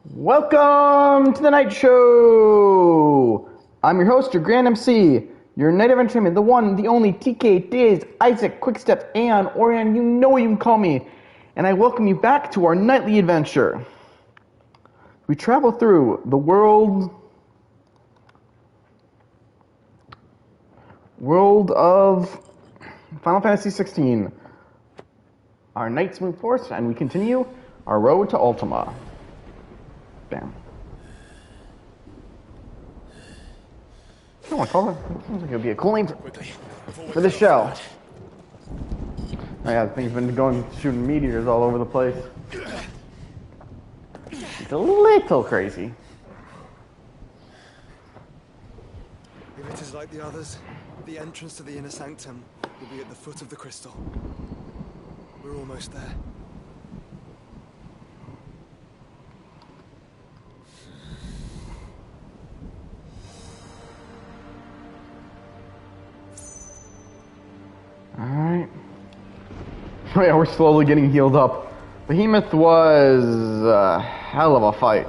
Welcome to the Night Show! I'm your host, your Grand MC, your Night Adventureman, the one, the only TK, Diz, Isaac, Quickstep, and Orion, you know what you can call me. And I welcome you back to our nightly adventure. We travel through the world of Final Fantasy XVI. Our knights move forth, and we continue our road to Ultima. Bam. I don't want to call it. It seems like it would be a cool name for this show. Oh yeah, the thing's been going shooting meteors all over the place. It's a little crazy. If it is like the others, the entrance to the inner sanctum will be at the foot of the crystal. We're almost there. Alright. Oh yeah, we're slowly getting healed up. Behemoth was a hell of a fight.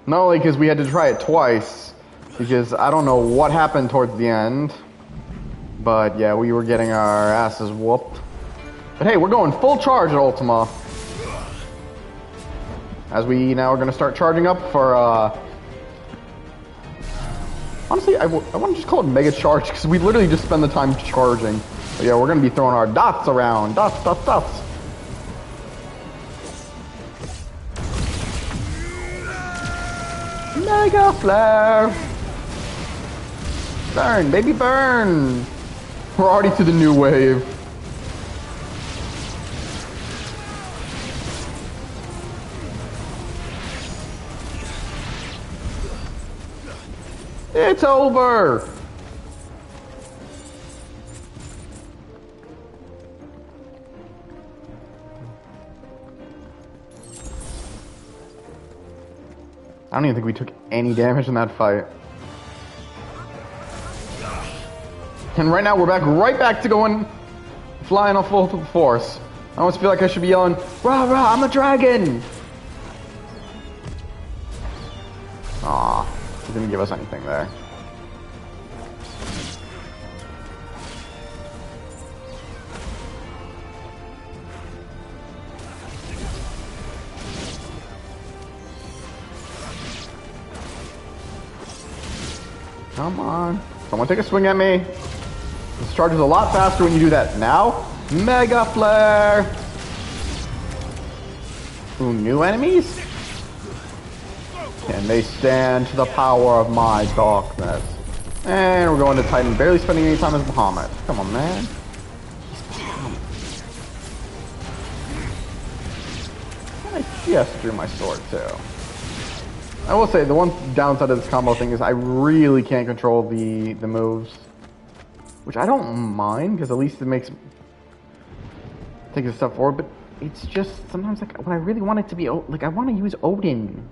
Not only because we had to try it twice, because I don't know what happened towards the end. But yeah, we were getting our asses whooped. But hey, we're going full charge at Ultima. As we now are going to start charging up for, honestly, I want to just call it Mega Charge, because we literally just spend the time charging. But yeah, we're going to be throwing our dots around. Dots. Mega Flare! Burn, baby, burn! We're already to the new wave. It's over! I don't even think we took any damage in that fight. And right now we're right back to going flying on full force. I almost feel like I should be yelling, "Rah rah, I'm a dragon!" Aw, he didn't give us anything there. Come on. Someone take a swing at me. This charges a lot faster when you do that. Now, Mega Flare! Ooh, new enemies? Can they stand to the power of my darkness? And we're going to Titan, barely spending any time as Bahamut. Come on, man. I just drew my sword, too. I will say, the one downside of this combo thing is I really can't control the moves. Which I don't mind, because at least it makes takes a step forward, but it's just sometimes like when I really want it to be like I want to use Odin.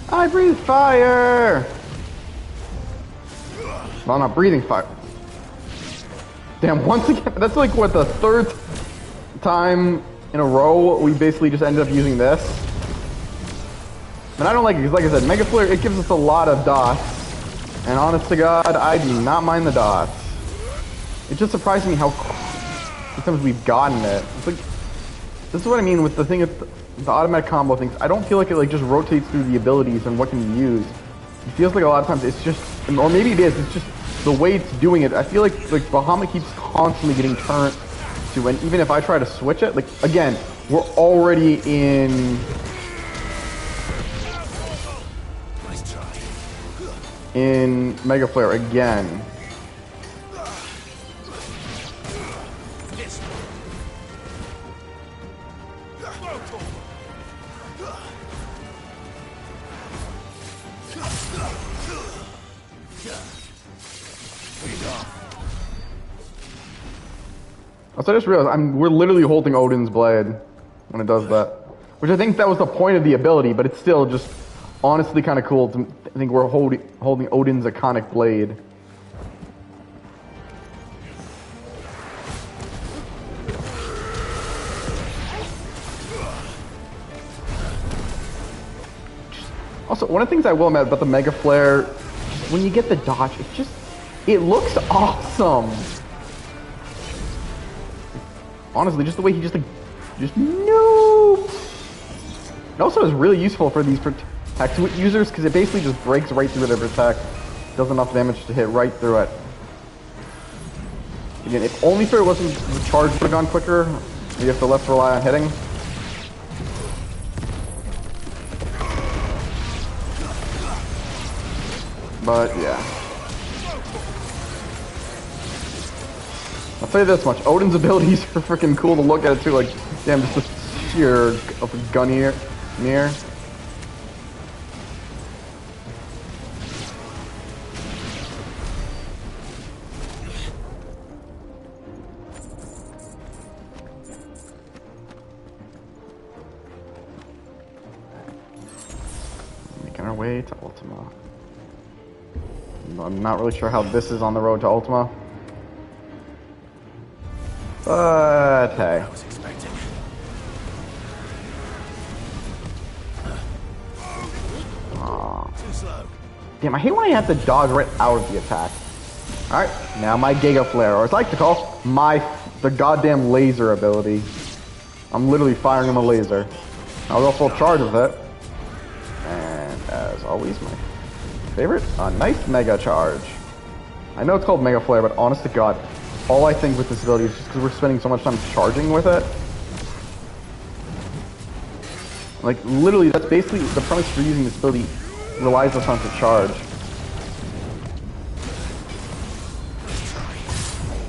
I breathe fire! Well, I'm not breathing fire. Damn, once again, that's like, what, the third time in a row we basically just ended up using this. And I don't like it, because like I said, Mega Flare, it gives us a lot of dots. And honest to God, I do not mind the dots. It just surprised me how sometimes we've gotten it. It's like, this is what I mean with the thing with the automatic combo things. I don't feel like it like just rotates through the abilities and what can be used. It feels like a lot of times it's just, or maybe it is, it's just the way it's doing it. I feel like Bahamut keeps constantly getting turned to, and even if I try to switch it, like again, we're already in Mega Flare again. Also, I just realized we're literally holding Odin's blade when it does that. Which I think that was the point of the ability, but it's still just honestly kind of cool to think we're holding Odin's iconic blade. Also, one of the things I will admit about the Mega Flare, when you get the dodge, it looks awesome. Honestly, just the way he just no. It also is really useful for these protect users because it basically just breaks right through their protect. Does enough damage to hit right through it. Again, if only if it wasn't the charge would have gone quicker, you have to less rely on hitting. But yeah. I'll say this much, Odin's abilities are freaking cool to look at too, like, damn, just the sheer of Gungnir. Making our way to Ultima. I'm not really sure how this is on the road to Ultima. But hey. I was expecting. Too slow. Damn, I hate when I have to dodge right out of the attack. Alright, now my Giga Flare, or as I like to call the goddamn laser ability. I'm literally firing him a laser. I'll go full charge with it. And as always, my favorite, a nice Mega Charge. I know it's called Mega Flare, but honest to God, all I think with this ability is just because we're spending so much time charging with it. Like, literally, that's basically the premise for using this ability relies us on to charge.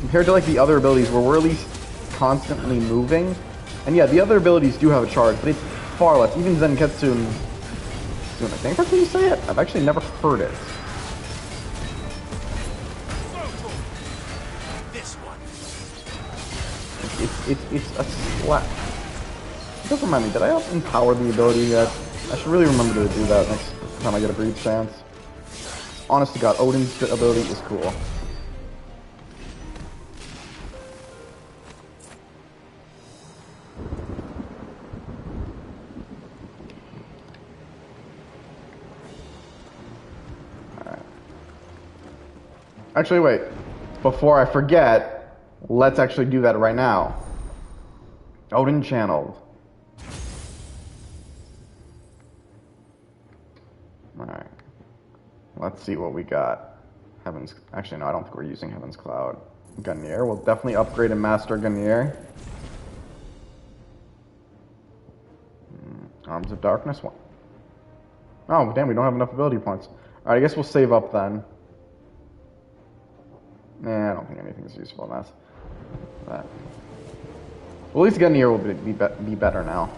Compared to, like, the other abilities where we're at least constantly moving. And yeah, the other abilities do have a charge, but it's far less. Even Zenketsu and... I think that's how you say it? I've actually never heard it. This one. It's a slap. It does remind me, did I empower the ability yet? I should really remember to do that next time I get a breed chance. Honest to God, Odin's ability is cool. Actually, wait. Before I forget, let's actually do that right now. Odin channeled. Alright. Let's see what we got. Heaven's... Actually, no, I don't think we're using Heaven's Cloud. Gungnir. We'll definitely upgrade and master Gungnir. Arms of Darkness. One. Oh, damn, we don't have enough ability points. Alright, I guess we'll save up then. Nah, I don't think anything's useful enough. But well, at least Gungnir will be better now.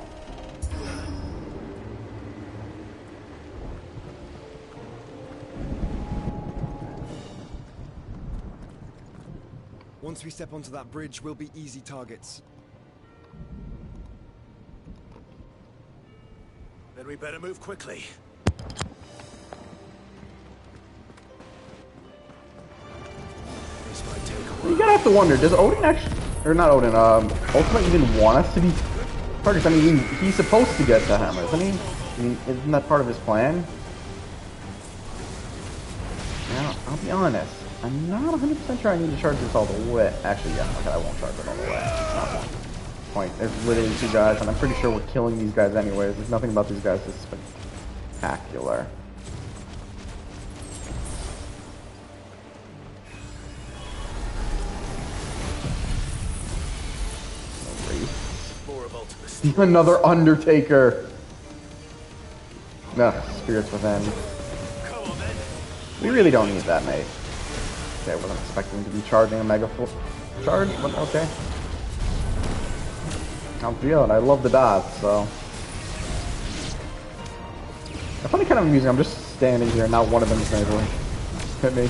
Once we step onto that bridge, we'll be easy targets. Then we better move quickly. You gotta have to wonder, does Odin actually, or not Odin, Ultima even want us to be targets? I mean, he's supposed to get to him, isn't he? I mean, isn't that part of his plan? Now, I'll be honest, I'm not 100% sure I need to charge this all the way. Actually, yeah, okay, I won't charge it all the way. Not one point. There's literally two guys, and I'm pretty sure we're killing these guys anyways. There's nothing about these guys that's spectacular. Another Undertaker. No, Spirits Within. We really don't need that, mate. Okay, I wasn't expecting to be charging a mega full charge, but okay. I'm feeling it. I love the dots, so. I find it kind of amusing. I'm just standing here, and not one of them is going to hit me.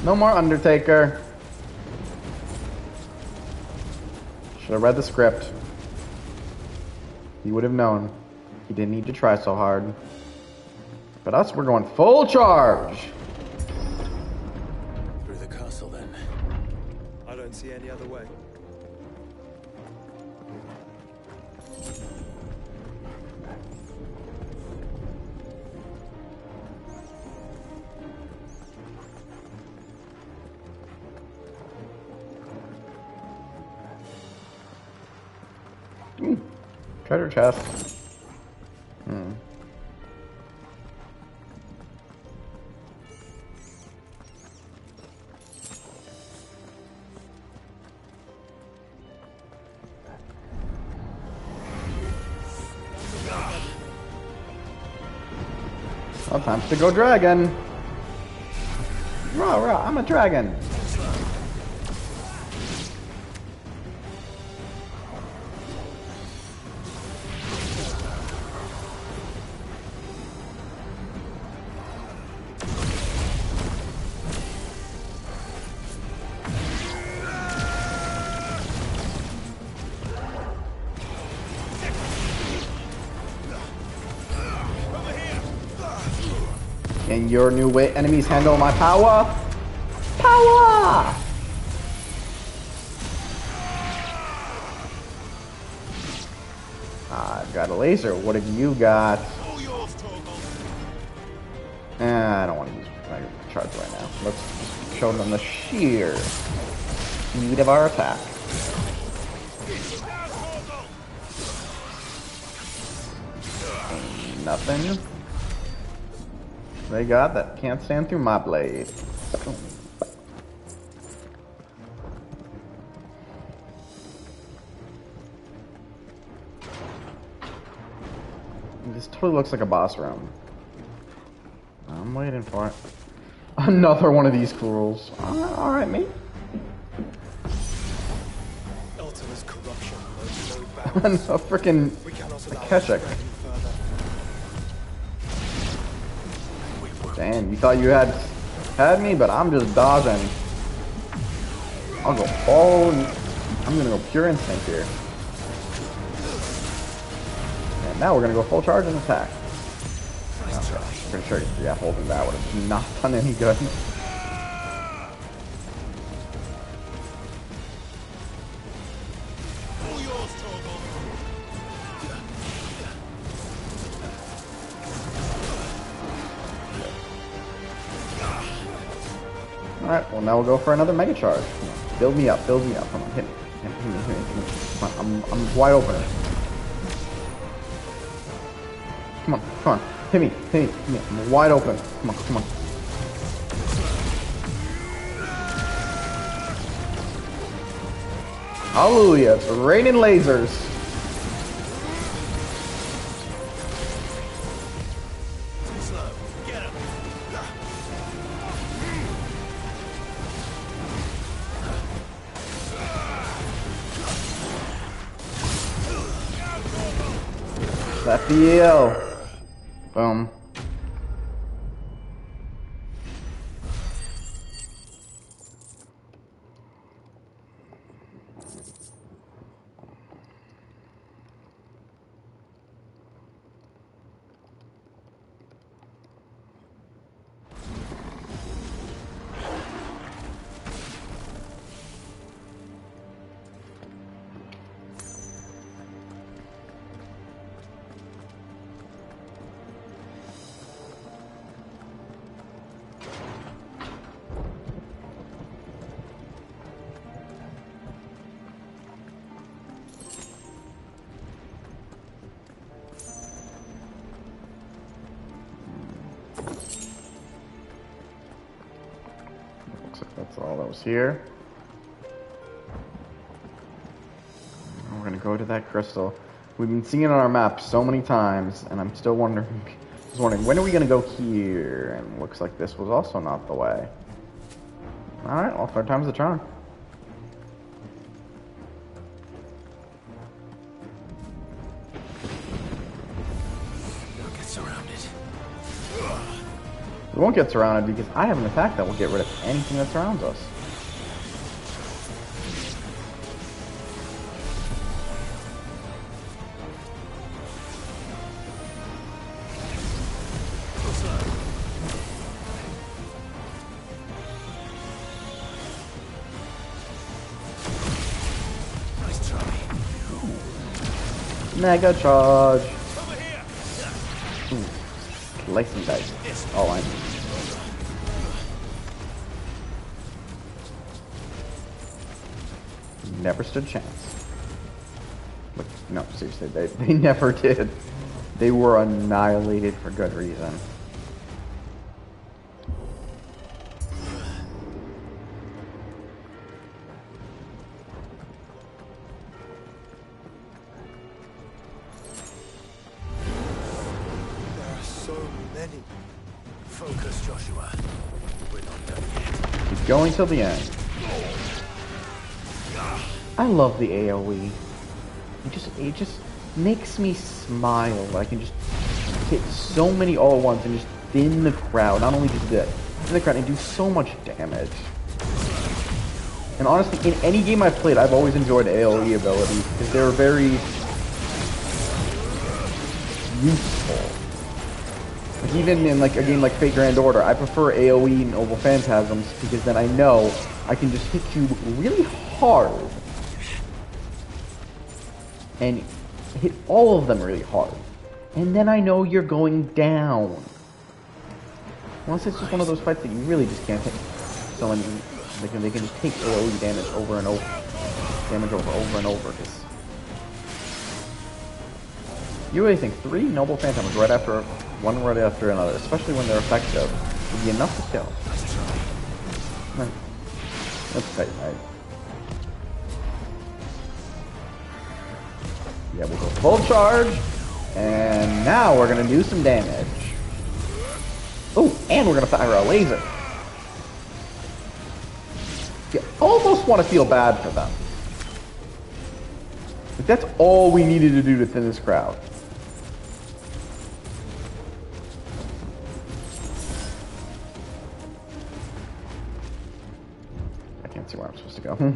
No more Undertaker. Should have read the script. He would have known. He didn't need to try so hard. But us, we're going full charge. Through the castle, then. I don't see any other way. Treasure chest. Well, time to go dragon. Rah, rah, I'm a dragon. Can your new enemies handle my power? Power! I've got a laser. What have you got? I don't want to use my charge right now. Let's just show them the sheer speed of our attack. Nothing they got that can't stand through my blade. This totally looks like a boss room. I'm waiting for it. Another one of these fools. Alright, mate. Ultima's corruption knows no bounds. A freaking Keshik. Damn, you thought you had me, but I'm just dodging. I'll go all. I'm gonna go pure instinct here. And now we're gonna go full charge and attack. Okay, pretty sure, yeah, holding that would have not done any good. Alright, well now we'll go for another mega charge. Build me up, build me up. Come on, hit me. Hit me, hit me, hit me. Come on, I'm wide open. Come on, come on. Hit me, hit me, hit me. I'm wide open. Come on, come on. Hallelujah, it's raining lasers. Left heel. Boom. That's all that was here. We're gonna go to that crystal. We've been seeing it on our map so many times, and I'm still wondering, when are we gonna go here? And looks like this was also not the way. Alright, well, third time's the charm. We won't get surrounded because I have an attack that will get rid of anything that surrounds us. Mega charge. Ooh, slicing dice. Oh, I never stood a chance. But, no, seriously, they never did. They were annihilated for good reason. Focus, Joshua. We're not done yet. Keep going till the end. I love the AoE. It just makes me smile. I can just hit so many all at once and just thin the crowd. Not only just thin the crowd and do so much damage. And honestly, in any game I've played, I've always enjoyed AoE abilities because they're very useful. Like even in like a game like Fate Grand Order, I prefer AoE Noble Phantasms because then I know I can just hit you really hard and hit all of them really hard, and then I know you're going down. Unless it's just one of those fights that you really just can't hit someone, they can just take AoE damage over and over, over and over. Cause you really think 3 Noble Phantoms right after one right after another, especially when they're effective, would be enough to kill. That's tight, right? Yeah, we'll go full charge, and now we're gonna do some damage. Oh, and we're gonna fire a laser. You almost want to feel bad for them. But that's all we needed to do to thin this crowd. I can't see where I'm supposed to go.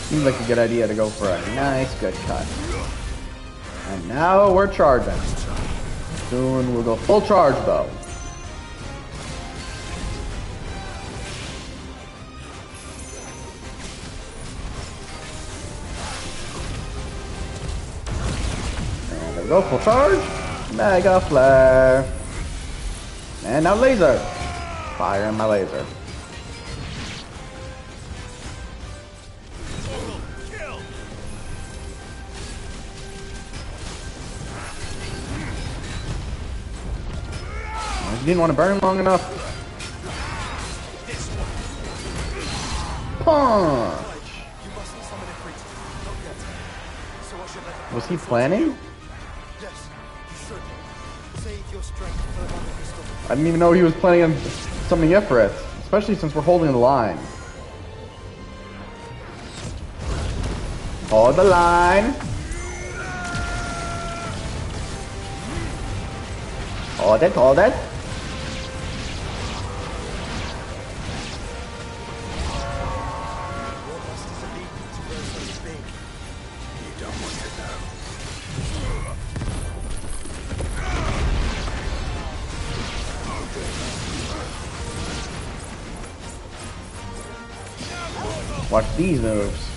Seems like a good idea to go for a nice good cut. And now we're charging. Soon we'll go full charge though. And there we go, full charge. Mega flare. And now laser. Fire my laser. You didn't want to burn long enough. Punch! Was he planning? I didn't even know he was planning on summoning Ifrit, especially since we're holding the line. Hold the line. Hold it, hold it. Watch these moves.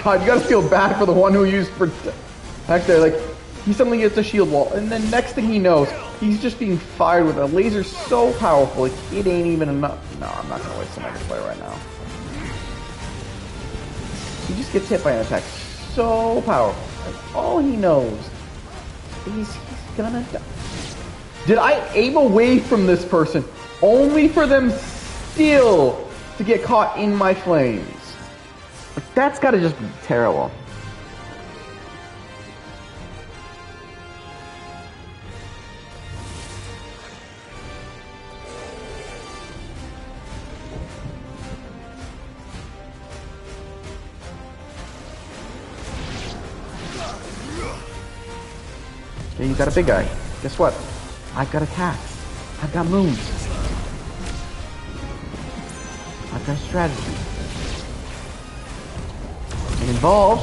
God, you gotta feel bad for the one who used Hector, like, he suddenly gets a shield wall, and then next thing he knows, he's just being fired with a laser so powerful, like, it ain't even enough. No, I'm not gonna waste a Mega Flare right now. He just gets hit by an attack so powerful, and all he knows is he's gonna die. Did I aim away from this person only for them still to get caught in my flames? Like, that's gotta just be terrible. Okay, you got a big guy. Guess what? I've got attacks. I've got moves. I've got strategy. It involves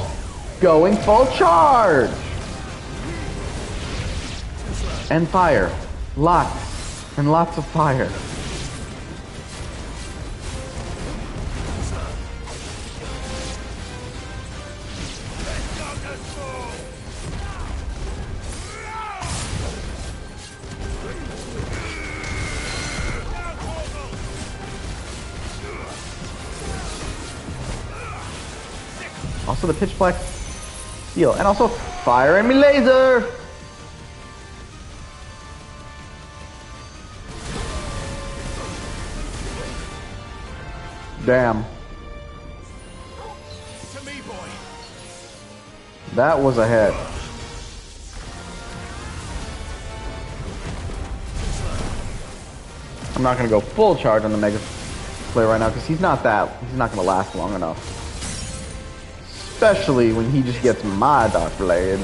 going full charge. And fire. Lots and lots of fire. Also the pitch black steel, and also fire and me laser. Damn. To me, boy. That was a hit. I'm not gonna go full charge on the Mega Flare right now because he's not gonna last long enough. Especially when he just gets my Dark Blade.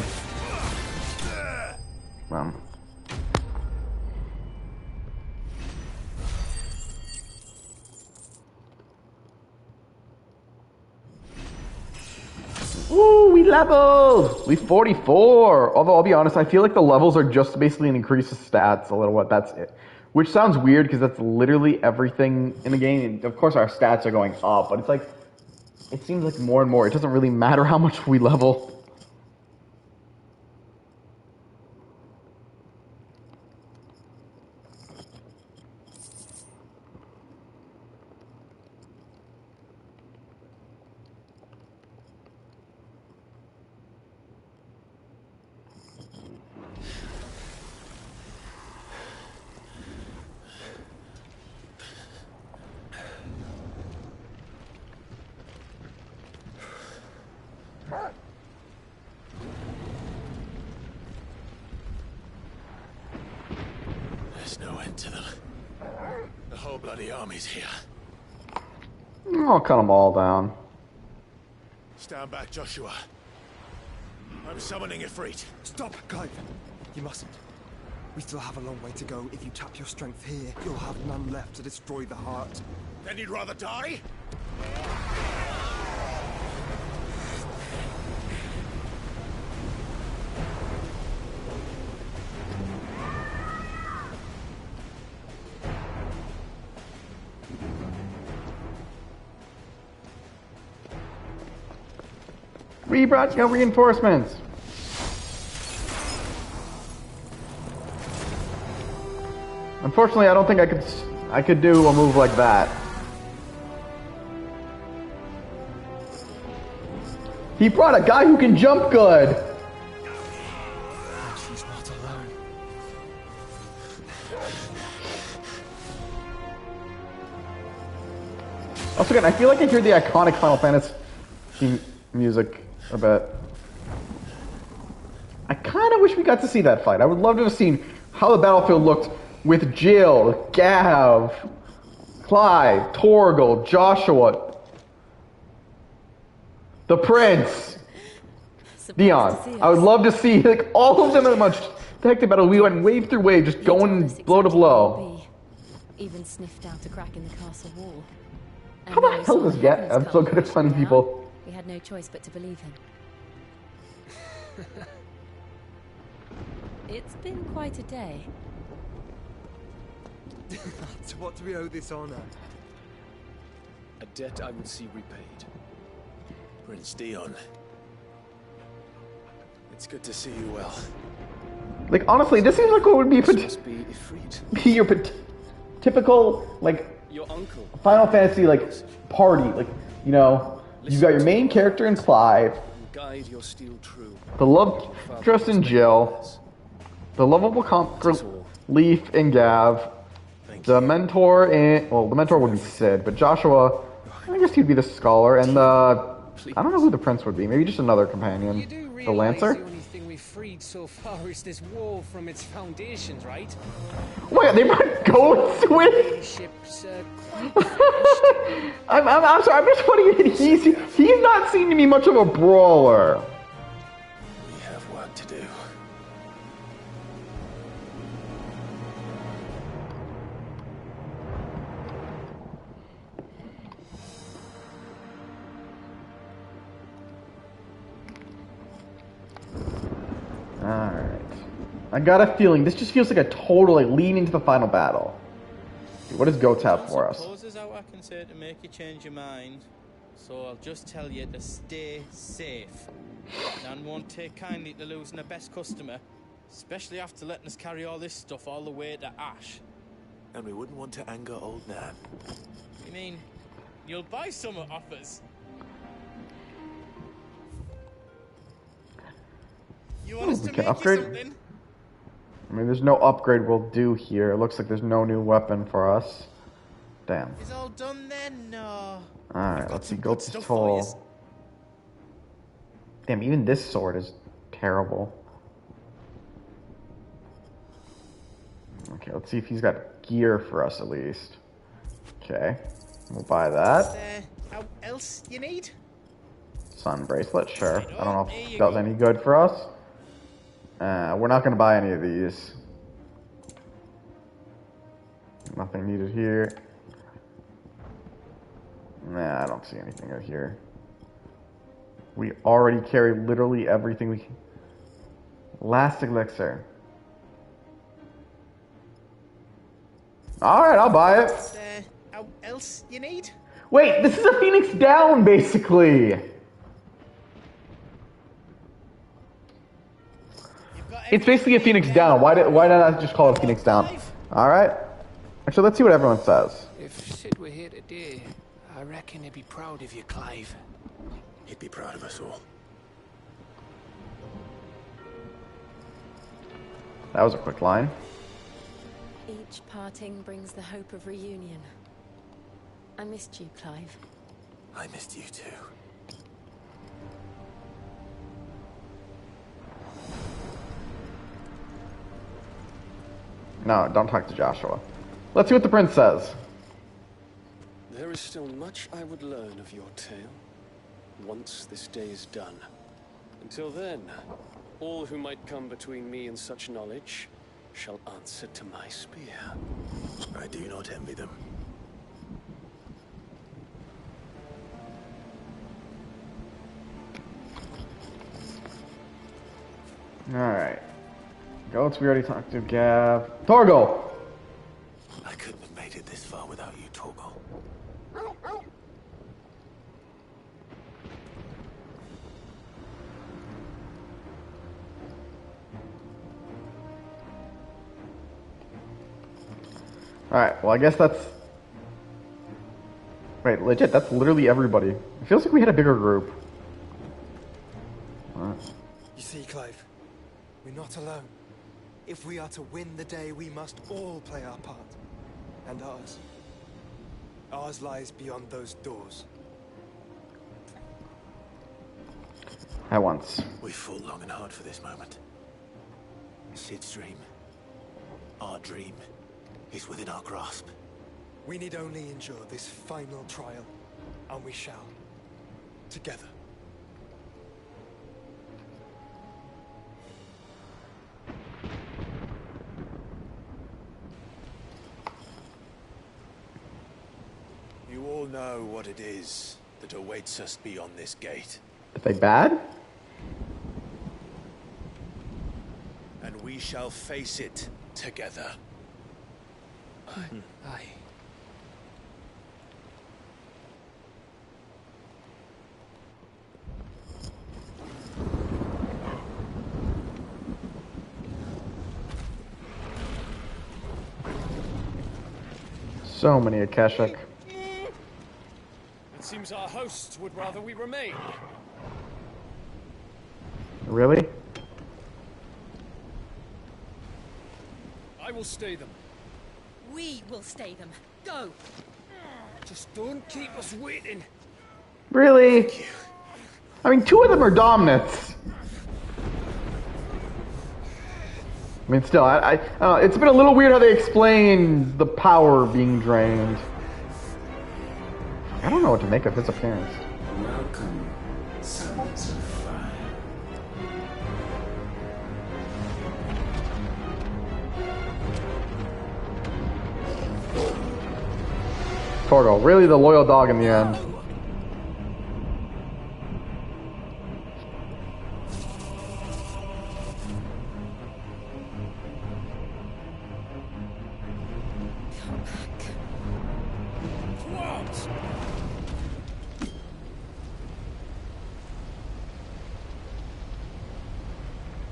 Ooh, we leveled! We 44! Although, I'll be honest, I feel like the levels are just basically an increase of stats a little bit. That's it. Which sounds weird because that's literally everything in the game. And of course, our stats are going up, but it's like, it seems like more and more. It doesn't really matter how much we level. There's no end to them. The whole bloody army's here. I'll cut them all down. Stand back, Joshua. I'm summoning Ifrit. Stop, Clive. You mustn't. We still have a long way to go. If you tap your strength here, you'll have none left to destroy the heart. Then you'd rather die? We brought you reinforcements. Unfortunately, I don't think I could do a move like that. He brought a guy who can jump good. She's not alone. Also, again, I feel like I hear the iconic Final Fantasy music a bit. I kind of wish we got to see that fight. I would love to have seen how the battlefield looked with Jill, Gav, Clive, Torgal, Joshua, the Prince, Dion. I would love to see like all of them in a much detective battle. We went wave through wave, just going blow to blow. Even sniffed out a crack in the castle wall. How the hell does Gav? I'm so good at finding people. We had no choice but to believe him. It's been quite a day. To what do we owe this honor? A debt I would see repaid. Prince Dion. It's good to see you well. Like, honestly, this seems like what would be, This must be Ifrit. be your typical, like, Your uncle. Final Fantasy, like, party. Like, you know, you've got your main character in Clive, Guide your steel true. the love interest in Jill, the lovable Leaf and Gav, the mentor in, well, the mentor would be Sid, but Joshua, I guess he'd be the scholar, and the, I don't know who the prince would be, maybe just another companion. The Lancer? The only thing we've freed so far is this wall from its foundations, right? Wait, they brought goats with? Ships, I'm sorry, I'm just putting it, he's not seeming to be much of a brawler. We have work to do. Alright. I got a feeling, this just feels like a total, like, lean into the final battle. What does goats have for us? I suppose there's how I can say to make you change your mind. So I'll just tell you to stay safe. Nan won't take kindly to losing her best customer, especially after letting us carry all this stuff all the way to Ash. And we wouldn't want to anger old Nan. You mean, you'll buy some off us? You want us to can make upgrade? you something? I mean, there's no upgrade we'll do here. It looks like there's no new weapon for us. Damn. It's all done then? No. Alright, let's see. some Goats good is stuff for tall. Damn, even this sword is terrible. Okay, let's see if he's got gear for us at least. Okay, we'll buy that. How else you need? Sun bracelet, sure. Right I don't know on, there if you that was go. any good for us. We're not going to buy any of these. Nothing needed here. Nah, I don't see anything out here. We already carry literally everything we can. Last elixir. Alright, I'll buy it. How else you need? Wait, this is a Phoenix Down, basically. It's basically a Phoenix Down. Why did I just call it Phoenix Down? Alright. Actually, let's see what everyone says. if Sid were here today, I reckon he'd be proud of you, Clive. He'd be proud of us all. That was a quick line. Each parting brings the hope of reunion. I missed you, Clive. I missed you too. No, don't talk to Joshua. Let's see what the prince says. There is still much I would learn of your tale, once this day is done. Until then, all who might come between me and such knowledge shall answer to my spear. I do not envy them. Alright. Goats, we already talked to Gav. Torgal! I couldn't have made it this far without you, Torgal. Alright, well I guess that's... Wait, legit, that's literally everybody. It feels like we had a bigger group. What? You see, Clive, we're not alone. If we are to win the day, we must all play our part. And ours. Ours lies beyond those doors. At once. We fought long and hard for this moment. Sid's dream. Our dream is within our grasp. We need only endure this final trial, and we shall. Together. You all know what it is that awaits us beyond this gate. Are they bad? And we shall face it together. Aye. So many Akashic. It seems our hosts would rather we remain. Really? I will stay them. We will stay them. Go! Just don't keep us waiting. Really? I mean, 2 of them are dominants. I mean, still, I don't know, it's been a little weird how they explain the power being drained. I don't know what to make of his appearance. Welcome, sons of fire. Torgo, really the loyal dog in the end.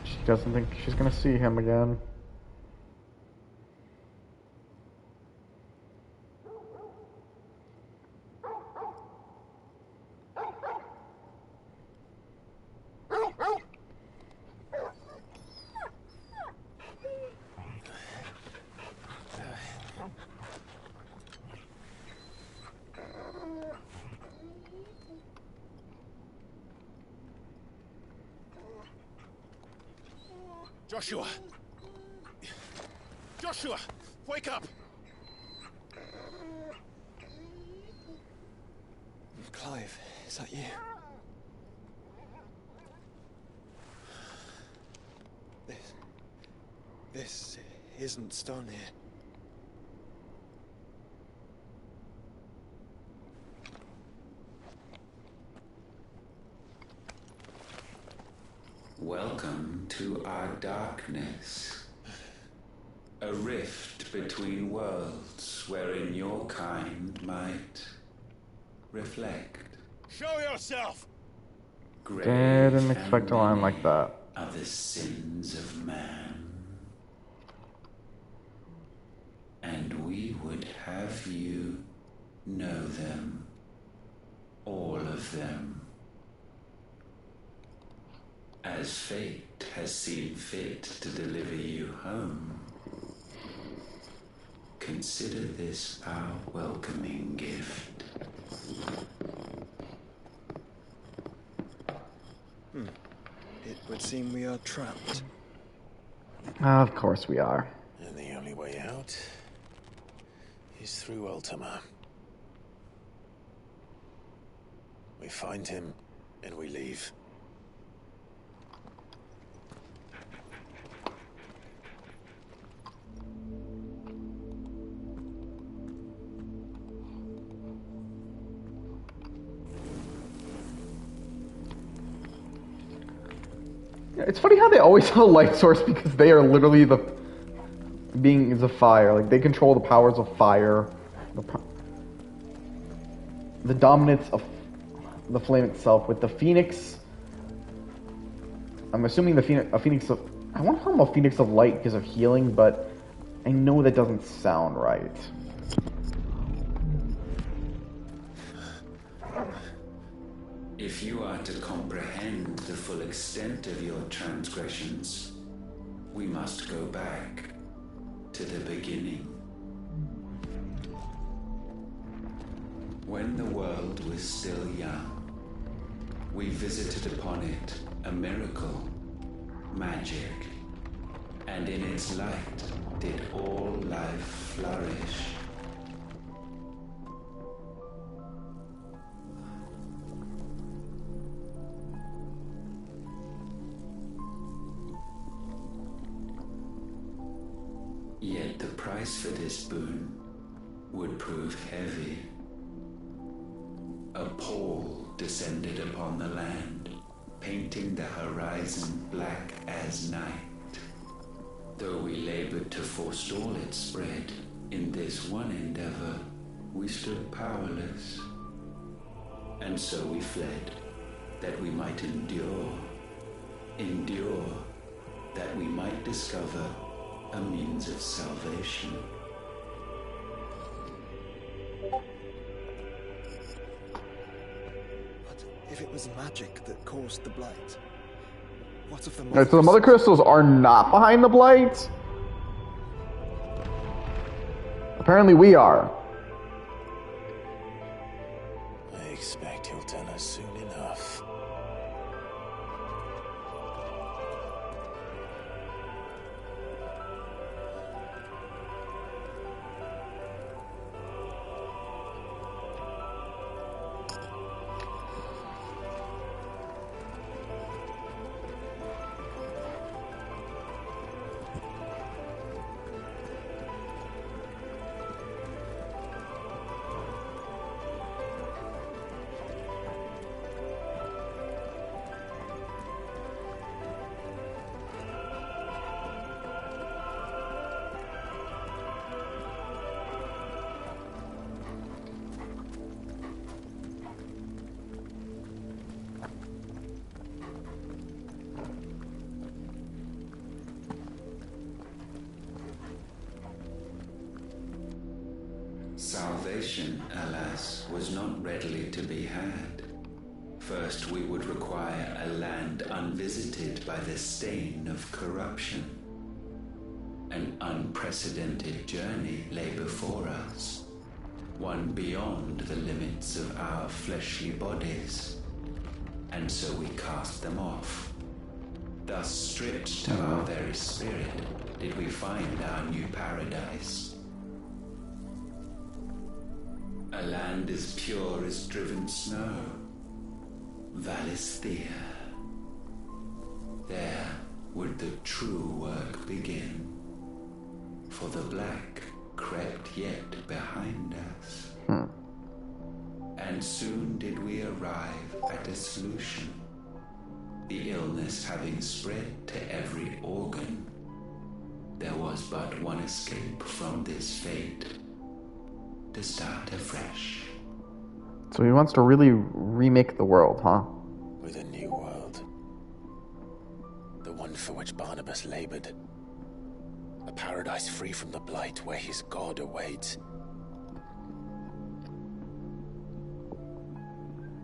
She doesn't think she's gonna see him again. Joshua! Joshua! Wake up! Clive, is that you? This isn't stone here. Welcome to our darkness. A rift between worlds wherein your kind might reflect. Show yourself! Didn't expect a line like that. Are the sins of man. And we would have you know them. All of them. As fate has seen fit to deliver you home, consider this our welcoming gift. It would seem we are trapped. Of course we are. And the only way out is through Ultima. We find him and we leave. It's funny how they always have a light source because they are literally the beings of fire. Like, they control the powers of fire. The dominance of the flame itself. With the phoenix... I'm assuming a phoenix of... I want to call him a phoenix of light because of healing, but I know that doesn't sound right. If you are to comprehend the full extent of your transgressions, we must go back to the beginning. When the world was still young, we visited upon it a miracle, magic, and in its light did all life flourish. Yet the price for this boon would prove heavy. A pall descended upon the land, painting the horizon black as night. Though we labored to forestall its spread, in this one endeavor, we stood powerless. And so we fled, that we might endure, that we might discover a means of salvation. if it was magic that caused the blight? What if the Alright, so the mother crystals are not behind the blight? Apparently we are. I expect he'll tell us soon enough. Salvation, alas, was not readily to be had. First, we would require a land unvisited by the stain of corruption. An unprecedented journey lay before us, one beyond the limits of our fleshly bodies. And so we cast them off. Thus, stripped to our very spirit, did we find our new paradise. A land as pure as driven snow, Valisthea. There would the true work begin, for the black crept yet behind us. And soon did we arrive at a solution, the illness having spread to every organ. There was but one escape from this fate, to start afresh. So he wants to really remake the world, huh? With a new world. The one for which Barnabas labored. A paradise free from the blight where his God awaits.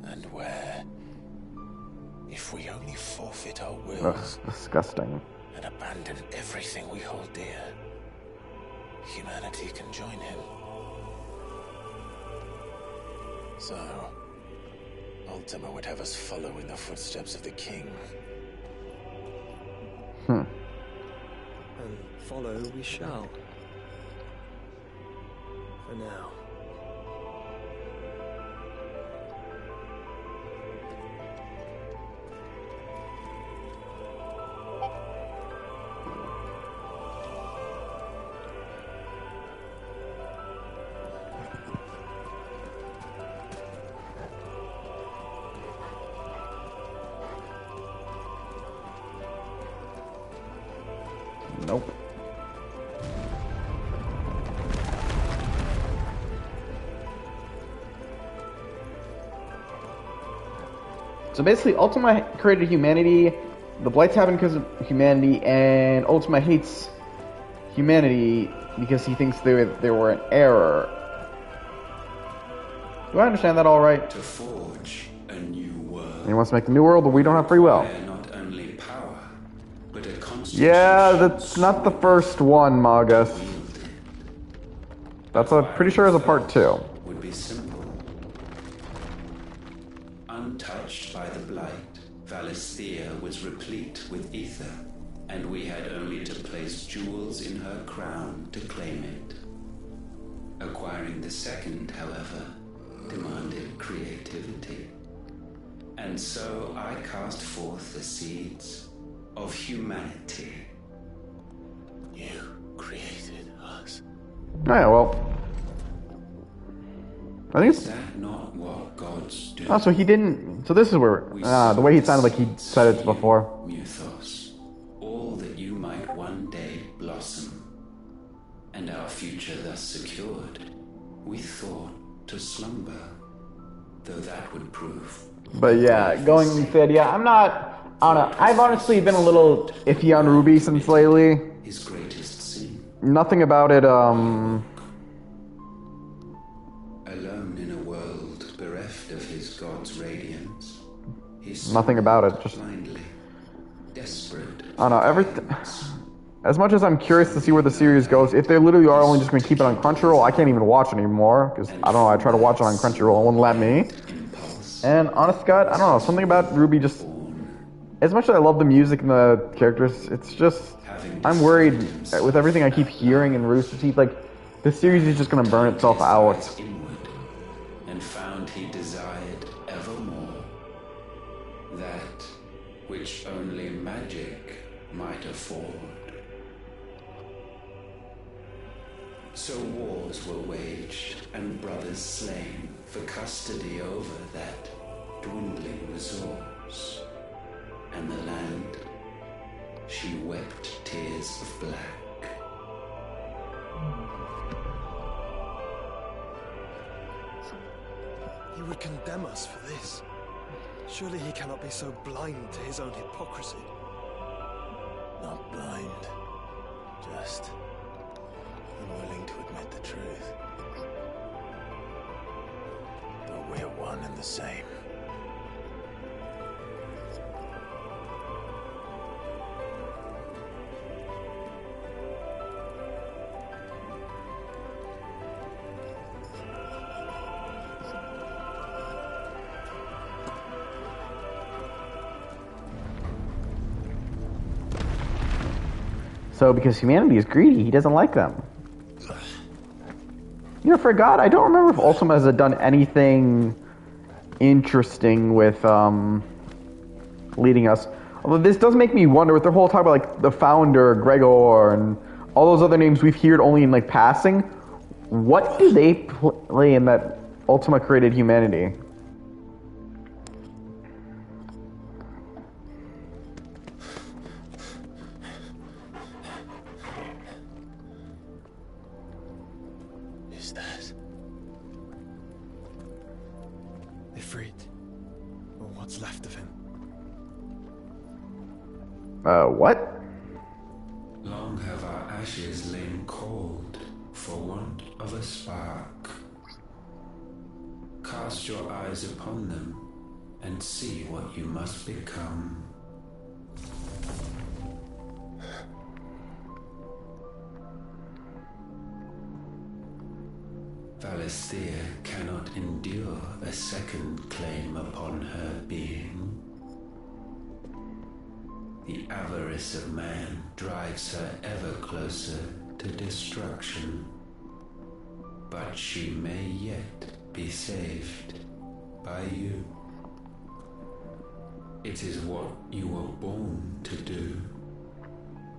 And where, if we only forfeit our wills Disgusting. and abandon everything we hold dear, humanity can join him. So, Ultima would have us follow in the footsteps of the king. And follow we shall. For now. Nope. So basically, Ultima created humanity, the Blights happened because of humanity, and Ultima hates humanity because he thinks they were an error. Do I understand that all right? To forge a new world. And he wants to make the new world, but we don't have free will. Not only power, but a constant. Yeah, that's not the first one, Magus. That's pretty sure is a part 2. Would be simple. Untouched by the blight, Valisthea was replete with ether, and we had only to place jewels in her crown to claim it. Acquiring the second, however, demanded creativity. And so I cast forth the seeds of humanity. You created us. Oh yeah, well. I think it's... Is that not what gods do? Oh, so he didn't... So this is where... the way he sounded like he said it before. Mythos. All that you might one day blossom. And our future thus secured, we thought to slumber. Though that would prove... But yeah, going with the idea, I'm not... I don't know. I've honestly been a little iffy on Ruby since lately. His greatest sin. Nothing about it, Alone in a world bereft of his god's radiance. nothing about it. Just blindly, desperate. I don't know. As much as I'm curious to see where the series goes, if they literally are only just going to keep it on Crunchyroll, I can't even watch it anymore because I don't know. I tried to watch it on Crunchyroll, it wouldn't let me. And honest to God, I don't know. Something about Ruby just. As much as I love the music and the characters, it's just I'm worried with everything I keep hearing in Rooster Teeth. Like the series is just going to burn itself out. And found he desired evermore that which only magic might afford. So wars were waged and brothers slain for custody over that dwindling resource. And the land, she wept tears of black. He would condemn us for this. Surely he cannot be so blind to his own hypocrisy. Not blind, just unwilling to admit the truth. But we're one and the same. So because humanity is greedy, he doesn't like them. You know, for God, I don't remember if Ultima has done anything interesting with leading us. Although this does make me wonder with their whole talk about like the founder, Gregor, and all those other names we've heard only in like passing. What do they play in that Ultima created humanity? What? Long have our ashes lain cold for want of a spark. Cast your eyes upon them and see what you must become. Valisthea cannot endure a second claim upon her being. The avarice of man drives her ever closer to destruction. But she may yet be saved by you. It is what you were born to do.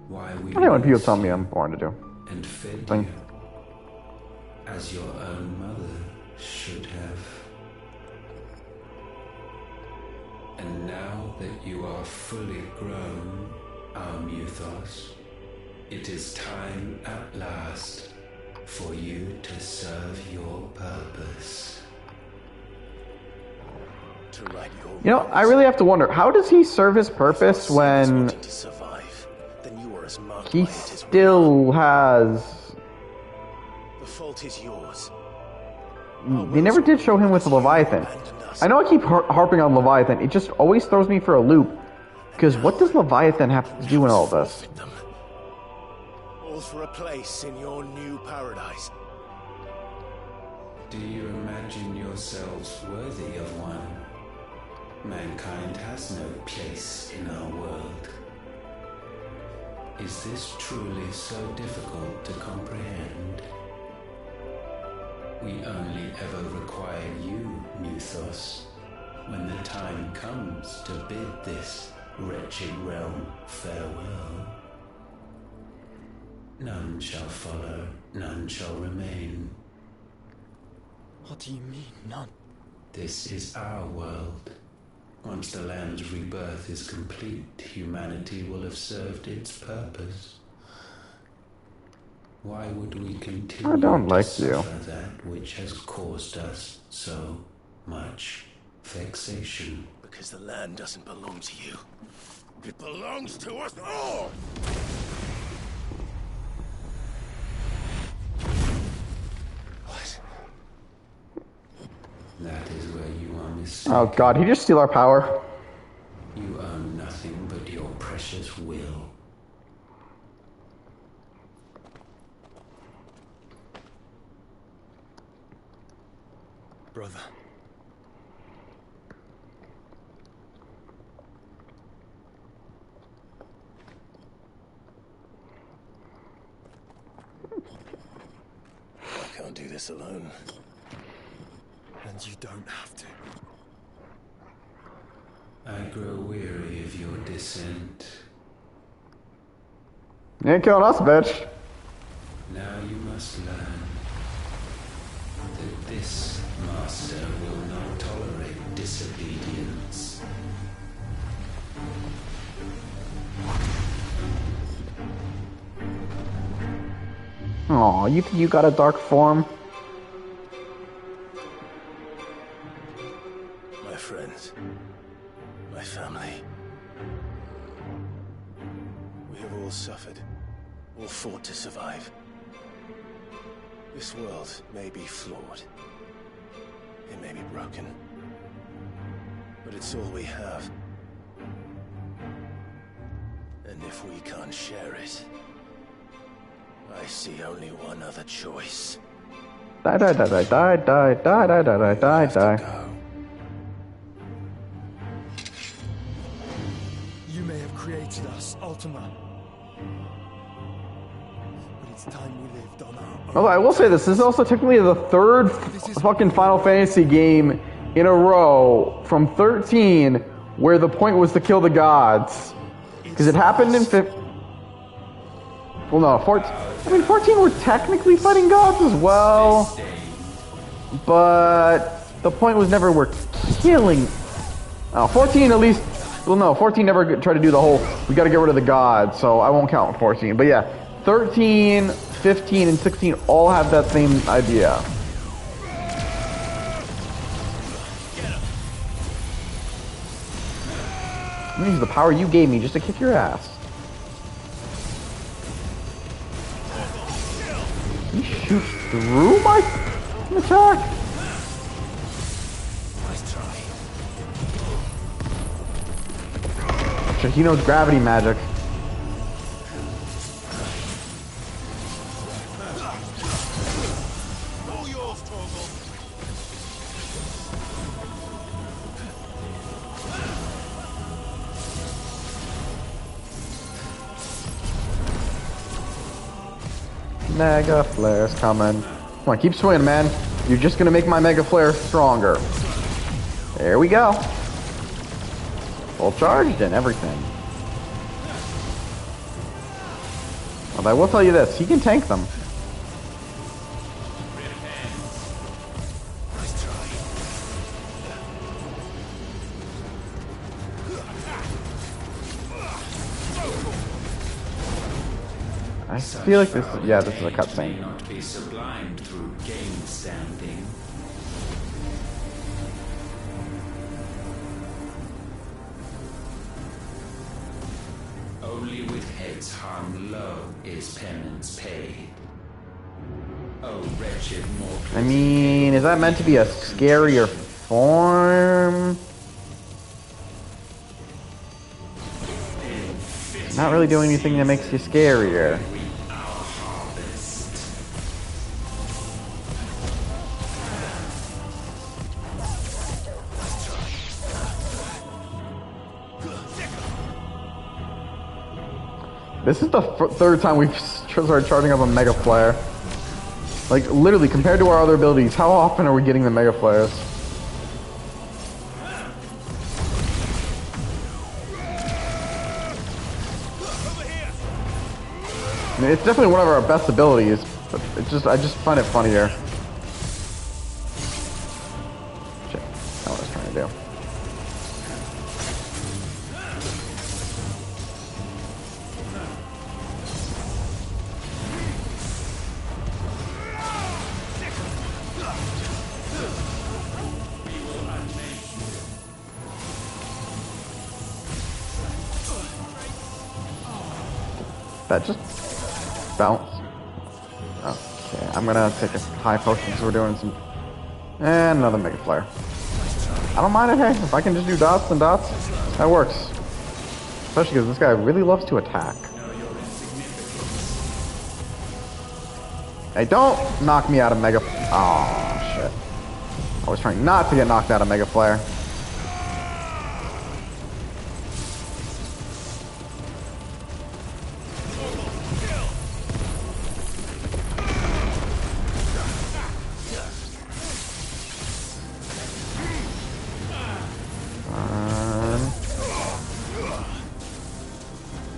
Why we I know when people tell me I'm born to do. And fed you as your own mother should have. And now that you are fully grown, our Muthos, it is time at last for you to serve your purpose. To right your You know, I really have to wonder, how does he serve his purpose when he still has... The fault is yours. They never did show him with the Leviathan. I know I keep harping on Leviathan, it just always throws me for a loop. Because what does Leviathan have to do in all this? All for a place in your new paradise. Do you imagine yourselves worthy of one? Mankind has no place in our world. Is this truly so difficult to comprehend? We only ever require you, Muthos, when the time comes to bid this wretched realm farewell. None shall follow, none shall remain. What do you mean, none? This is our world. Once the land's rebirth is complete, humanity will have served its purpose. Why would we continue I don't like to you. suffer that which has caused us so much vexation? Because the land doesn't belong to you. It belongs to us all! What? That is where you are mistaken. Oh god, he just steal our power? brother. I can't do this alone. And you don't have to. I grow weary of your descent. You ain't killing us, bitch. Now you must learn that this master will not tolerate disobedience. Aw, you think you got a dark form? My friends, my family. We have all suffered, all fought to survive. This world may be flawed. It may be broken. But it's all we have. And if we can't share it, I see only one other choice. Die, die, die, die, die, die, die, die, die, die, die. You may have created us, Ultima. But it's time we lived on our own. Although I will say this is also technically the third fucking Final Fantasy game in a row from 13 where the point was to kill the gods. Because it happened in 15. Well, no, 14. I mean, 14 were technically fighting gods as well. But the point was never we're killing. 14 at least. Well, no, 14 never tried to do the whole, we gotta get rid of the gods, so I won't count 14. But yeah, 13, 15, and 16 all have that same idea. I'm gonna use the power you gave me just to kick your ass. He shoots through my attack? Shit, he knows gravity magic. Mega Flare's coming. Come on, keep swinging, man. You're just gonna make my Mega Flare stronger. There we go. Full charged and everything. Although I will tell you this, he can tank them. I feel like this is, yeah, this is a cutscene. Not be sublimed through game standing. Only with heads hung low is penance paid. Oh, wretched mortal. I mean, is that meant to be a scarier form? Not really doing anything that makes you scarier. This is the third time we've started charging up a Mega Flare. Like, literally, compared to our other abilities, how often are we getting the Mega Flares? I mean, it's definitely one of our best abilities, but I just find it funnier. Shit, that's what I was trying to do. That just bounce. Okay, I'm gonna take a high potion because we're doing some. And another Mega Flare. I don't mind it, hey. If I can just do dots and dots, that works. Especially because this guy really loves to attack. Hey, don't knock me out of Mega. Oh, shit. I was trying not to get knocked out of Mega Flare.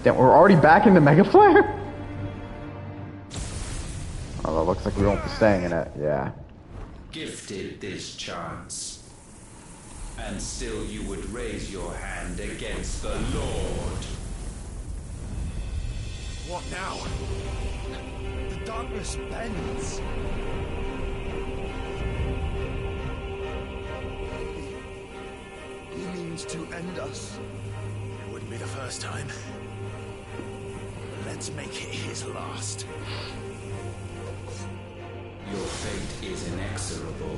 Damn, we're already back into Mega Flare? Oh, it looks like we won't be staying in it. Yeah. Gifted this chance, and still you would raise your hand against the Lord. What now? The darkness bends. He means to end us. It wouldn't be the first time. Let's make it his last. Your fate is inexorable.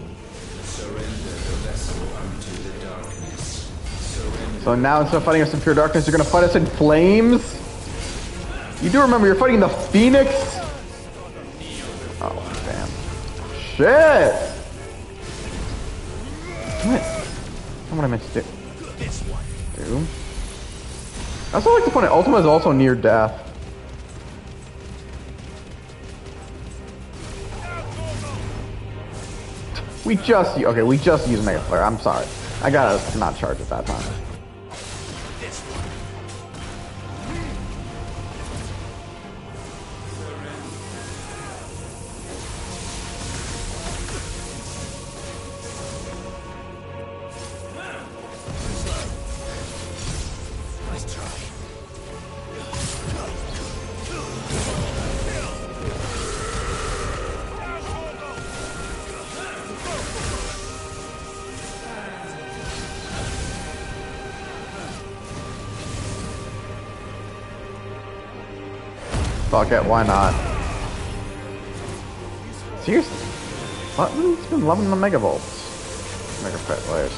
Surrender the vessel unto the darkness. Surrender. So now instead of fighting us in pure darkness, you're gonna fight us in flames? You do remember you're fighting the Phoenix? Oh, damn. Shit! What I meant to do. Do. I also like to point out Ultima is also near death. We just used Mega Flare. I'm sorry. I gotta not charge at that time. Fuck it, why not? Seriously? What? He's been loving the Mega Volts. Mega Pet Layers.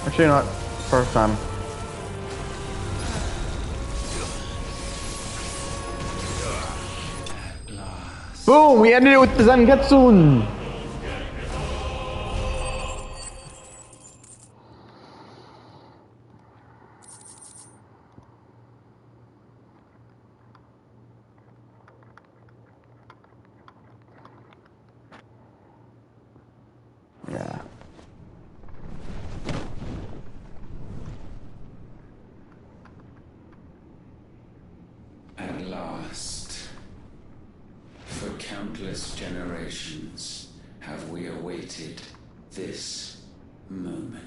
Actually, not first time. Boom! We ended it with the Zangetsun! Yeah. At last, for countless generations, have we awaited this moment.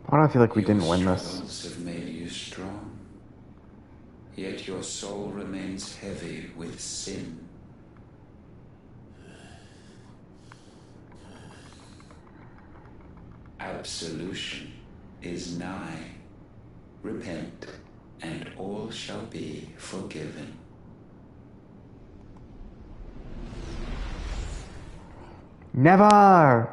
Why do I feel like we didn't win this? Your struggles have made you strong, yet your soul remains heavy with sin. Absolution is nigh. Repent, and all shall be forgiven. Never!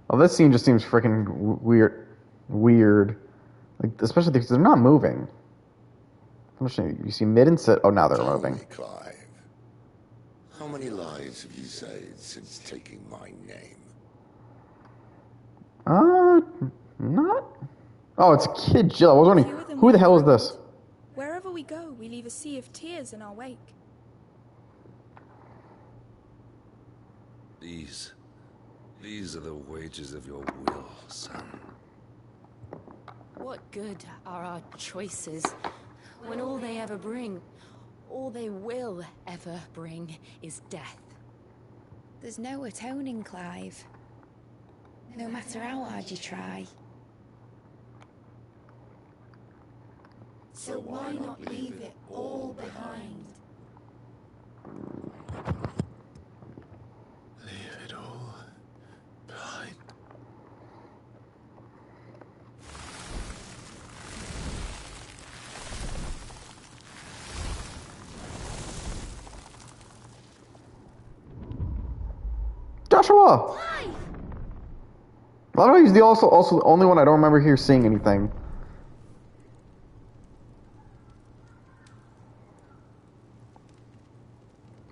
Oh, this scene just seems freaking weird. Like, especially because they're not moving. You see Mid and Sit. Oh, now they're moving. Me, Clive. How many lives have you saved since taking my name? Not. Oh, it's Kid Jill. I was wondering, who the hell is this? Wherever we go, we leave a sea of tears in our wake. These are the wages of your will, son. What good are our choices when all they ever bring, all they will ever bring, is death? There's no atoning, Clive. No matter how hard you try. So why not leave it all behind? Leave it all behind. Joshua! I don't know, he's the also the only one I don't remember here seeing anything.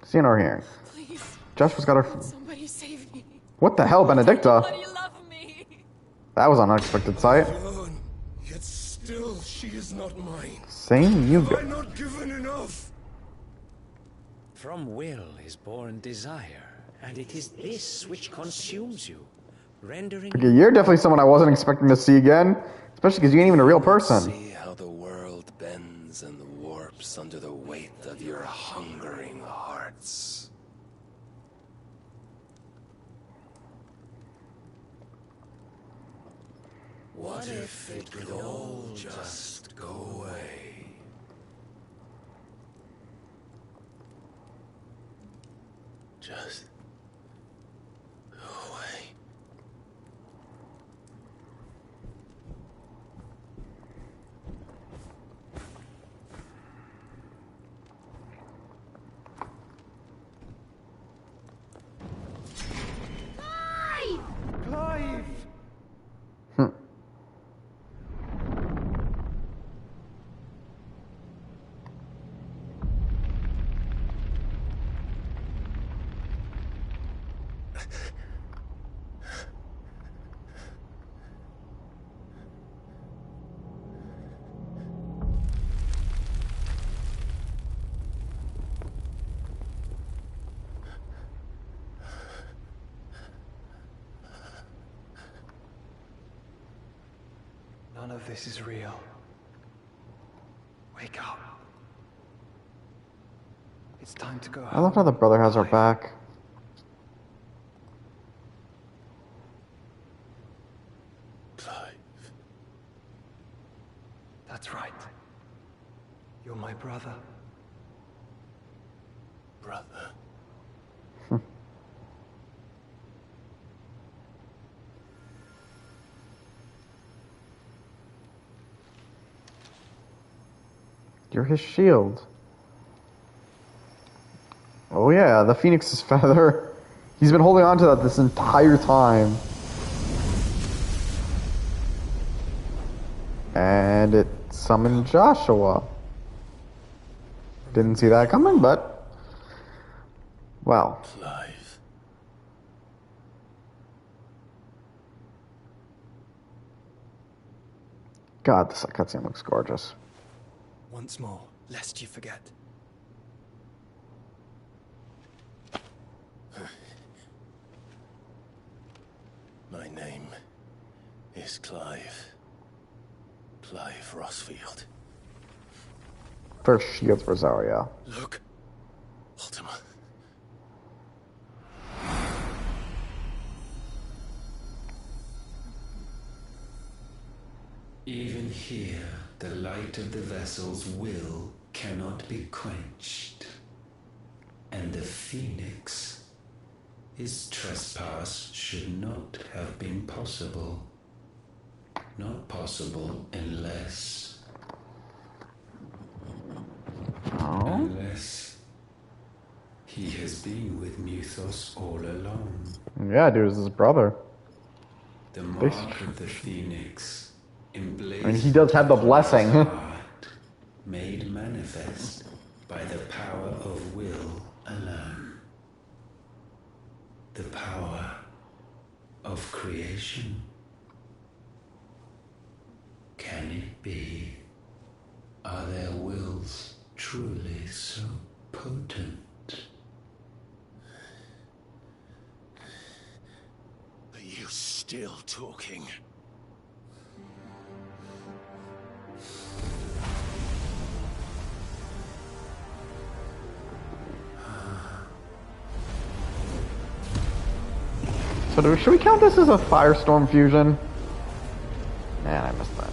Seeing or hearing. Please. Joshua's got her. Somebody save me. What the hell, Benedicta? Why do you love me? That was an unexpected sight. Alone, yet still she is not mine. Same you Have go. I not given enough? From will is born desire, and it is this which consumes you, rendering... Okay, you're definitely someone I wasn't expecting to see again. Especially because you ain't even a real person. See how the world bends and warps under the weight of your hungering hearts. What if it could all just go away? Just go away. Clive! None of this is real. Wake up. It's time to go home. I love how the brother has our back. Clive. That's right. You're my brother. Brother. You're his shield. Oh yeah, the Phoenix's feather. He's been holding on to that this entire time. And it summoned Joshua. Didn't see that coming, but... well. Clive. God, this cutscene looks gorgeous. Once more, lest you forget. My name is Clive. Clive Rossfield. First shield for Zarya. Look, Ultima. Even here, the light of the vessel's will cannot be quenched. And the Phoenix, his trespass should not have been possible. Not possible unless... unless he has been with Muthos all along. Yeah, dude, it's his brother. The mark of the phoenix, emblazoned. I mean, he does have the blessing. Heart, made manifest by the power of will alone. The power of creation. Can it be? Are their wills truly so potent? Are you still talking? So should we count this as a firestorm fusion? Man, I missed that.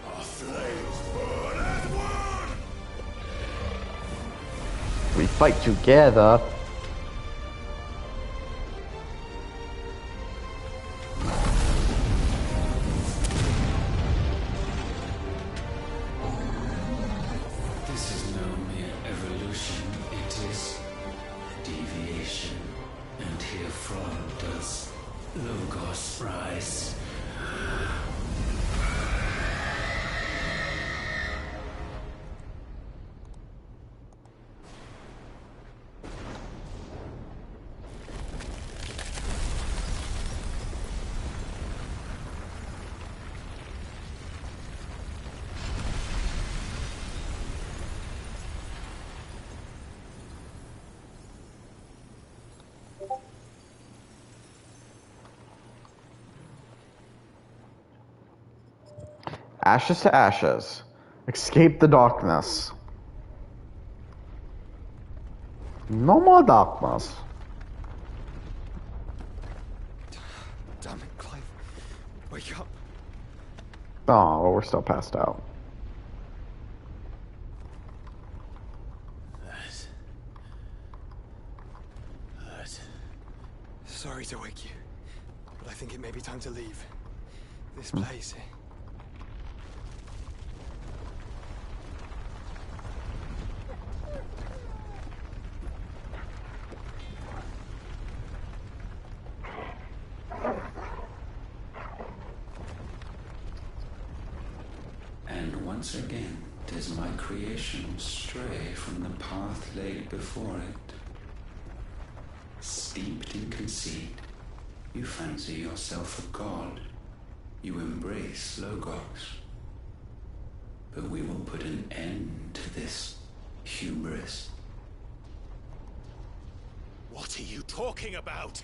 Our flames burn as one! We fight together. This is no mere evolution, it is deviation. And herefrom does Logos rise. Ashes to ashes. Escape the darkness. No more darkness. Damn it, Clive. Wake up. Oh, well, we're still passed out. Sorry to wake you, but I think it may be time to leave. This place. And once again does my creation stray from the path laid before it. Steeped in conceit, you fancy yourself a god. You embrace Logos. But we will put an end to this hubris. What are you talking about?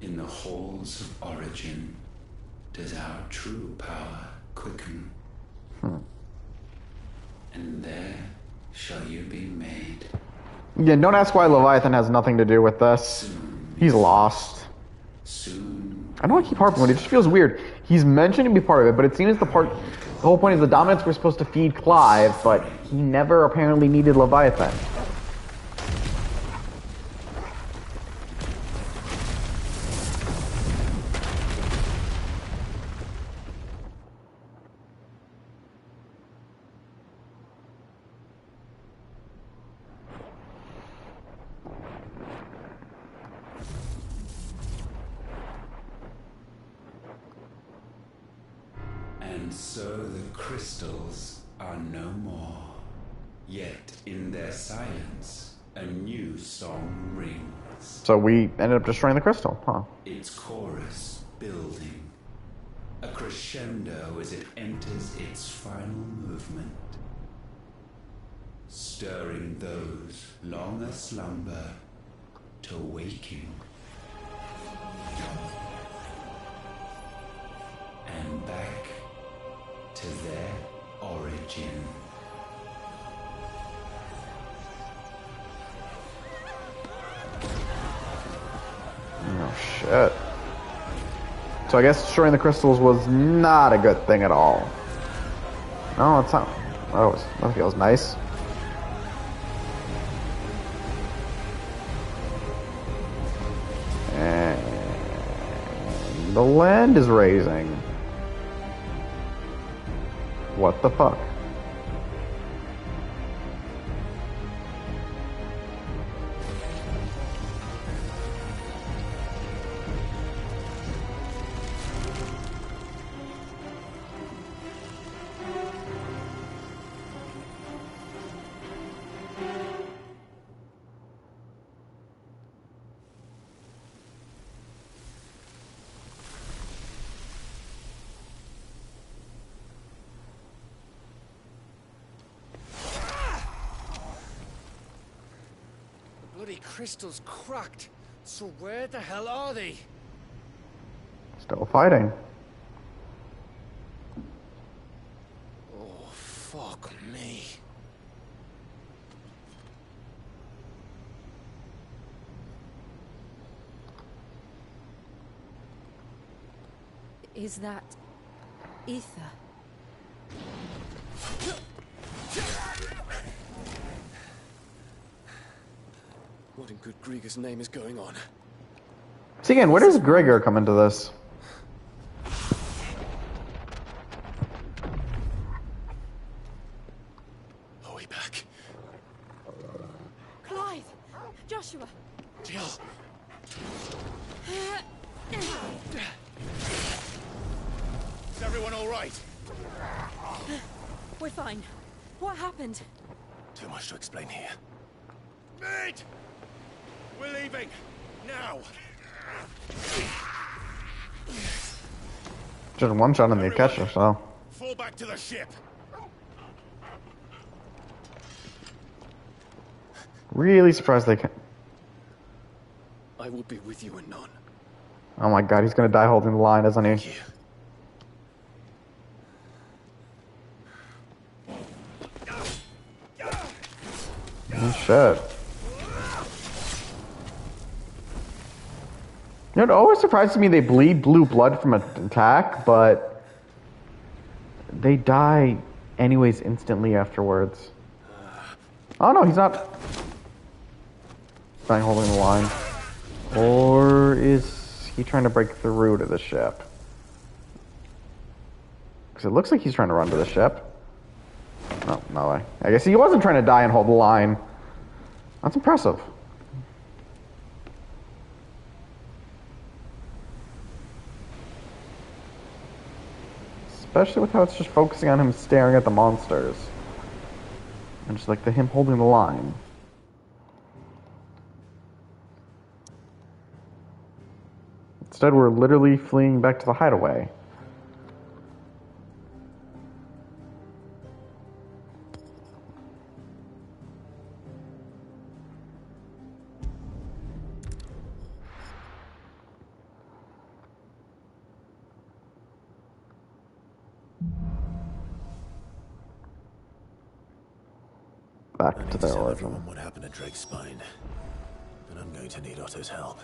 In the halls of origin does our true power quicken. And there shall you be made. Yeah, don't ask why Leviathan has nothing to do with this. He's lost. I know I keep harping on it, it just feels weird. He's mentioned to be part of it, but it seems the whole point is the dominants were supposed to feed Clive, but he never apparently needed Leviathan. And so the crystals are no more. Yet in their silence, a new song rings. So we ended up destroying the crystal, huh? Its chorus building. A crescendo as it enters its final movement. Stirring those long aslumber to waking. And back to their origin. Oh shit. So I guess destroying the crystals was not a good thing at all. No, it's not. Oh, that feels nice. And the land is raising. What the fuck? bloody crystal's cracked. So where the hell are they? Still fighting. Oh, fuck me. Is that ether? What in good Grieger's name is going on? See again, where does Gregor come into this? Are we back? Clive! Joshua! Jill! Is everyone all right? We're fine. What happened? Too much to explain here. Mid! We're leaving! Now! Just one shot and they catch her, so. Fall back to the ship! Really surprised they can. I will be with you anon. Oh my god, he's gonna die holding the line, isn't he? Oh shit. You know, it always surprises me they bleed blue blood from an attack, but they die anyways instantly afterwards. Oh no, he's not dying holding the line. Or is he trying to break through to the ship? Because it looks like he's trying to run to the ship. No, no way. I guess he wasn't trying to die and hold the line. That's impressive. Especially with how it's just focusing on him staring at the monsters. And just like him holding the line. Instead, we're literally fleeing back to the hideaway. Back to their Tell origin. everyone what happened at Drake's Spine. And I'm going to need Otto's help.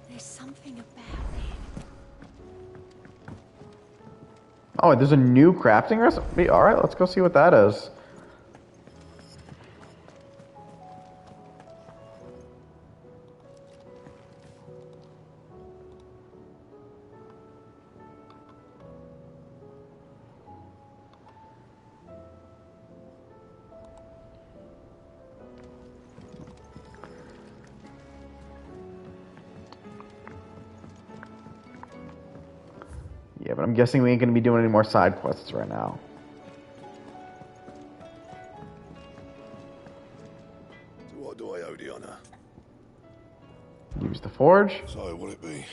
There's something about it. Oh, there's a new crafting recipe? Alright, let's go see what that is. Yeah, but I'm guessing we ain't gonna be doing any more side quests right now. So what do I owe the honor? Use the forge. So will it be?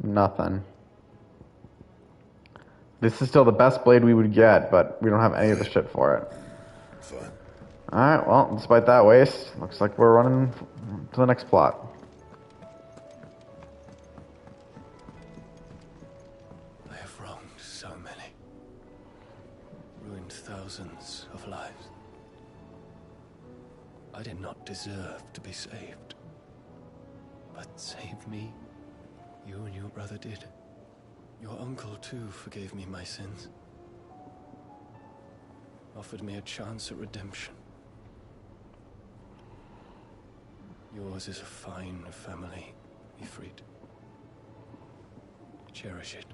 Nothing. This is still the best blade we would get, but we don't have any of the shit for it. Fine. Alright, well, despite that waste, looks like we're running to the next plot. I have wronged so many. Ruined thousands of lives. I did not deserve to be saved. But save me, you and your brother did. Your uncle, too, forgave me my sins. Offered me a chance at redemption. Yours is a fine family, Ifrit. Cherish it.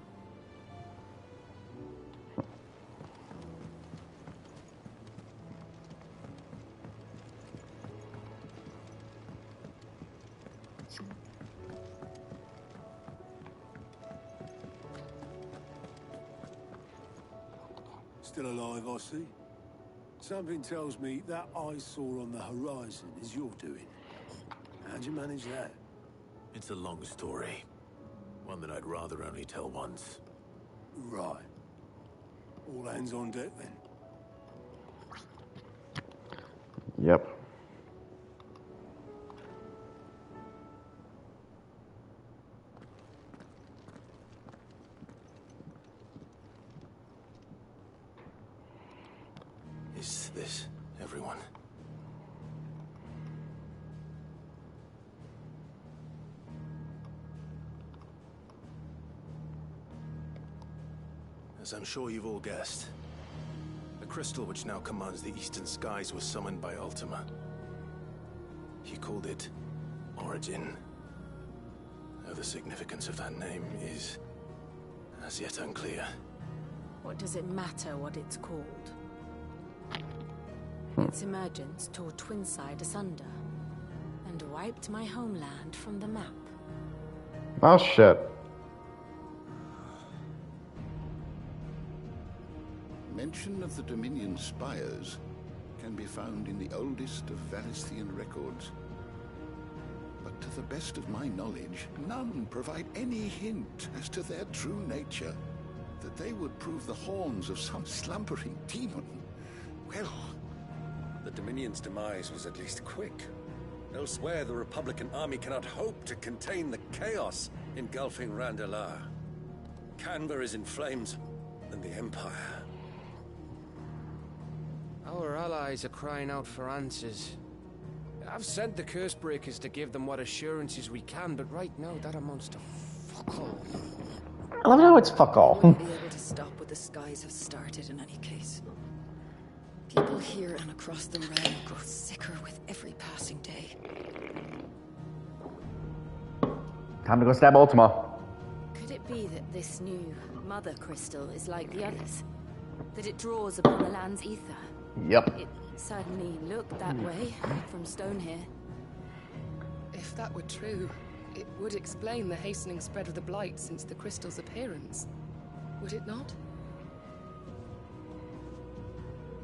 Still alive, I see. Something tells me that eyesore on the horizon is your doing. How'd you manage that? It's a long story. One that I'd rather only tell once. Right. All hands on deck then. Yep. Is this everyone? As I'm sure you've all guessed, the crystal which now commands the eastern skies was summoned by Ultima. He called it Origin. Though the significance of that name is as yet unclear. What does it matter what it's called? Its emergence tore Twinside asunder and wiped my homeland from the map. Oh shit. Mention of the Dominion spires can be found in the oldest of Valisthian records. But to the best of my knowledge, none provide any hint as to their true nature. That they would prove the horns of some slumbering demon. Well, the Dominion's demise was at least quick. Elsewhere, the Republican army cannot hope to contain the chaos engulfing Randalar. Canberra is in flames, and the Empire. Our allies are crying out for answers. I've sent the Cursebreakers to give them what assurances we can, but right now that amounts to fuck all. I love how it's fuck all. We won't be able to stop what the skies have started in any case. People here and across the realm grow sicker with every passing day. Time to go stab Ultima. Could it be that this new mother crystal is like the others? That it draws upon the land's ether? Yep. It certainly looked that way from stone here. If that were true, it would explain the hastening spread of the Blight since the crystal's appearance. Would it not?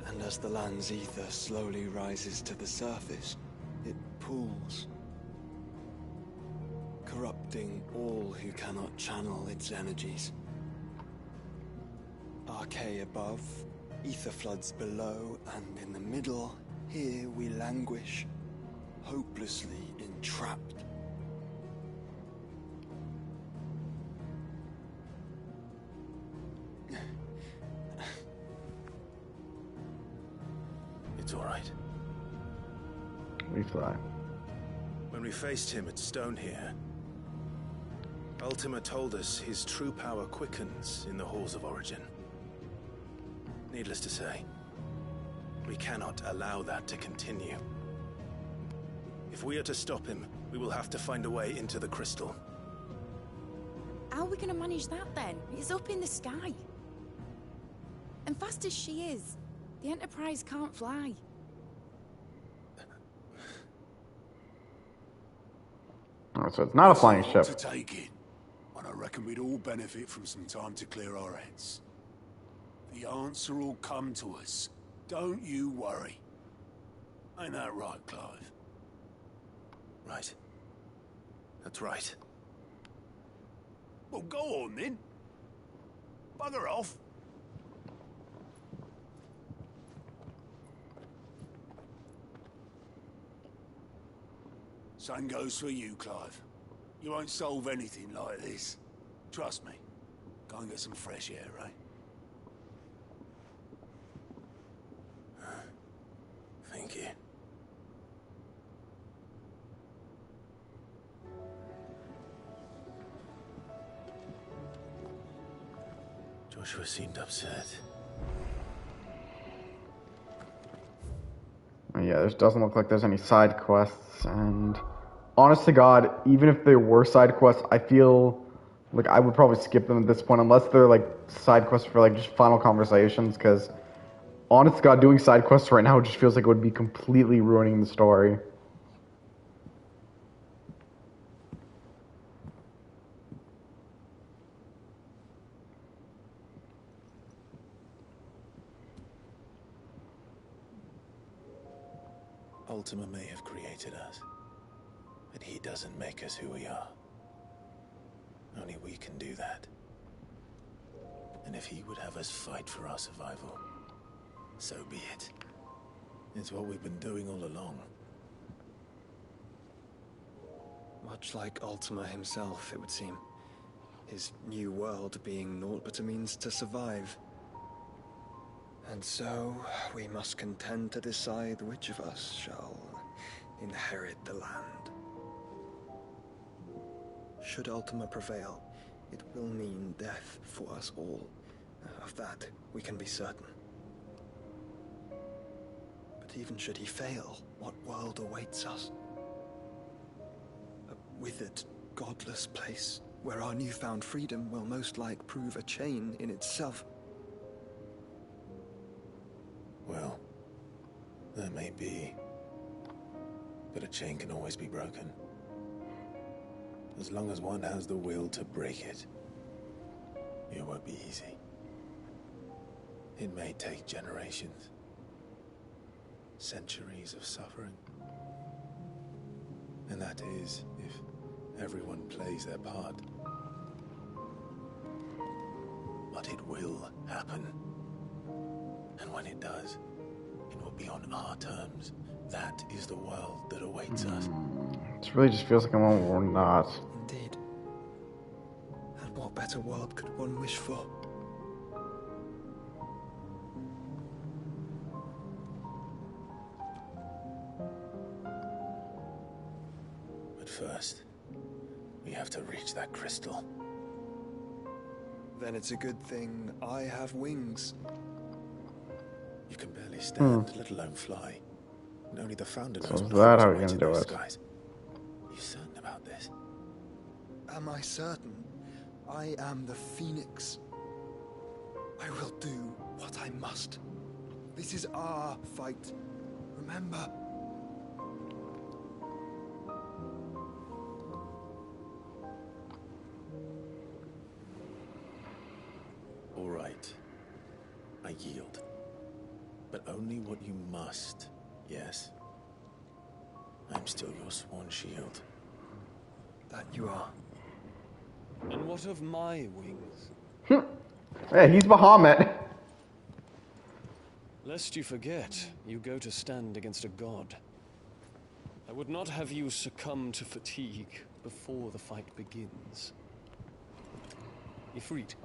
And as the land's ether slowly rises to the surface, it pools, corrupting all who cannot channel its energies. Archay above, ether floods below, and in the middle, here we languish, hopelessly entrapped. It's all right. We fly. When we faced him at Stone here, Ultima told us his true power quickens in the halls of Origin. Needless to say, we cannot allow that to continue. If we are to stop him, we will have to find a way into the crystal. How are we going to manage that then? It's up in the sky. And fast as she is, the Enterprise can't fly. Oh, so it's not a flying ship. To take it, and I reckon we'd all benefit from some time to clear our heads. The answer will come to us. Don't you worry. Ain't that right, Clive? Right. That's right. Well, go on then. Bugger off. Same goes for you, Clive. You won't solve anything like this. Trust me. Go and get some fresh air, eh? Thank you. Joshua seemed upset. Yeah, there doesn't look like there's any side quests, and honest to God, even if there were side quests, I feel like I would probably skip them at this point, unless they're like side quests for like just final conversations, because honest to God, doing side quests right now just feels like it would be completely ruining the story. Ultima may have created us, but he doesn't make us who we are. Only we can do that. And if he would have us fight for our survival, so be it. It's what we've been doing all along. Much like Ultima himself, it would seem. His new world being naught but a means to survive. And so, we must contend to decide which of us shall inherit the land. Should Ultima prevail, it will mean death for us all. Of that, we can be certain. But even should he fail, what world awaits us? A withered, godless place where our newfound freedom will most like prove a chain in itself. Well, that may be. But a chain can always be broken. As long as one has the will to break it. It won't be easy. It may take generations. Centuries of suffering. And that is if everyone plays their part. But it will happen. And when it does, it will be on our terms. That is the world that awaits us. It really just feels like I'm on or not. Indeed. And what better world could one wish for? But first, we have to reach that crystal. Then it's a good thing I have wings. You can barely stand, let alone fly. And only the founder knows So what is that how happens you're gonna in do those it? skies. Are you certain about this? Am I certain? I am the Phoenix. I will do what I must. This is our fight. Remember? All right. I yield. But only what you must, yes? I'm still your sworn shield. That you are. And what of my wings? Hey, he's Bahamut. Lest you forget, you go to stand against a god. I would not have you succumb to fatigue before the fight begins. Ifrit,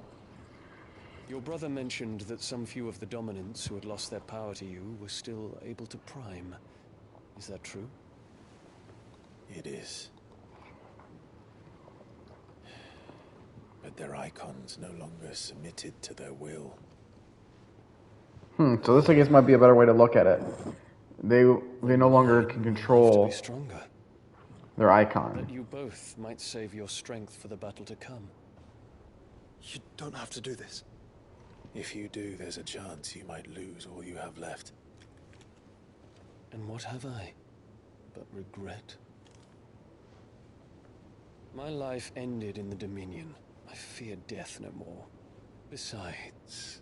your brother mentioned that some few of the dominants who had lost their power to you were still able to prime. Is that true? It is. But their icons no longer submitted to their will. So this, I guess, might be a better way to look at it. They no longer can control their icon. That you both might save your strength for the battle to come. You don't have to do this. If you do, there's a chance you might lose all you have left. And what have I but regret? My life ended in the Dominion. I fear death no more. Besides,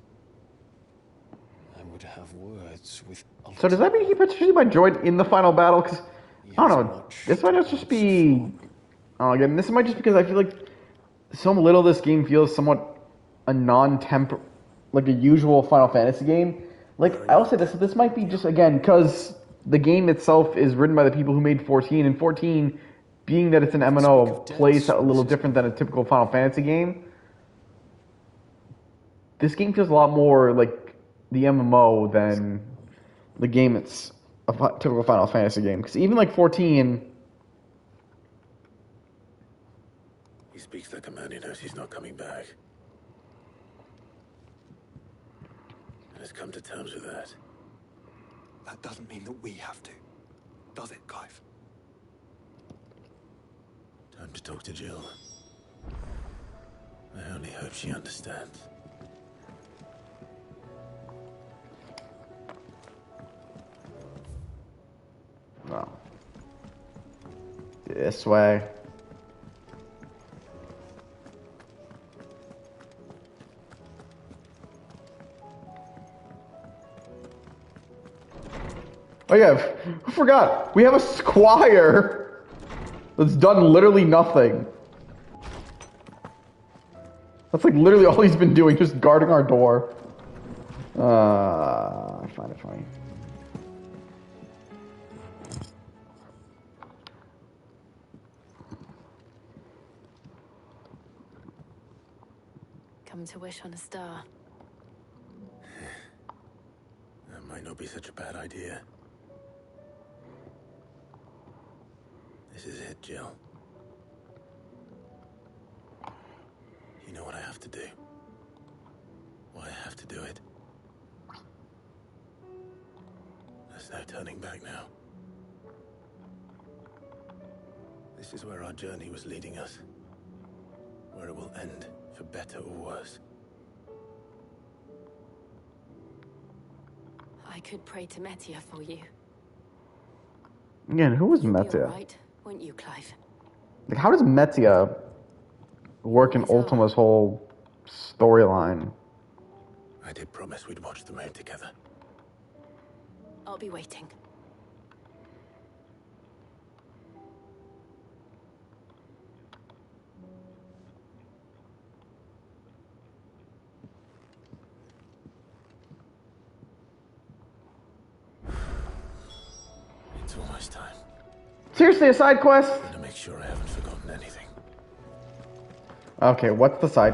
I would have words with Ultima. So does that mean he potentially might join in the final battle? Because, I don't know, this might just be... again, this might just because I feel like so little of this game feels somewhat a non-temp... like a usual Final Fantasy game. Like, I'll say this might be just, again, because the game itself is written by the people who made 14, and 14, being that it's an MMO, plays a little different than a typical Final Fantasy game. This game feels a lot more like the MMO than the game it's a typical Final Fantasy game. Because even like 14... He speaks like a man who knows he's not coming back. And has come to terms with that. That doesn't mean that we have to. Does it, Clive? Time to talk to Jill. I only hope she understands. No. This way. Oh yeah, I forgot. We have a squire that's done literally nothing. That's like literally all he's been doing, just guarding our door. I find it funny. Come to wish on a star. That might not be such a bad idea. This is it, Jill. You know what I have to do. Why I have to do it. There's no turning back now. This is where our journey was leading us. Where it will end, for better or worse. I could pray to Metia for you. Again, who was You'll be Metia? all right, won't you, Clive? Like, how does Metia work in Ultima's whole storyline? I did promise we'd watch the moon together. I'll be waiting. It's almost time. Seriously, a side quest? I'm gonna make sure I haven't forgotten anything. Okay, what's the side?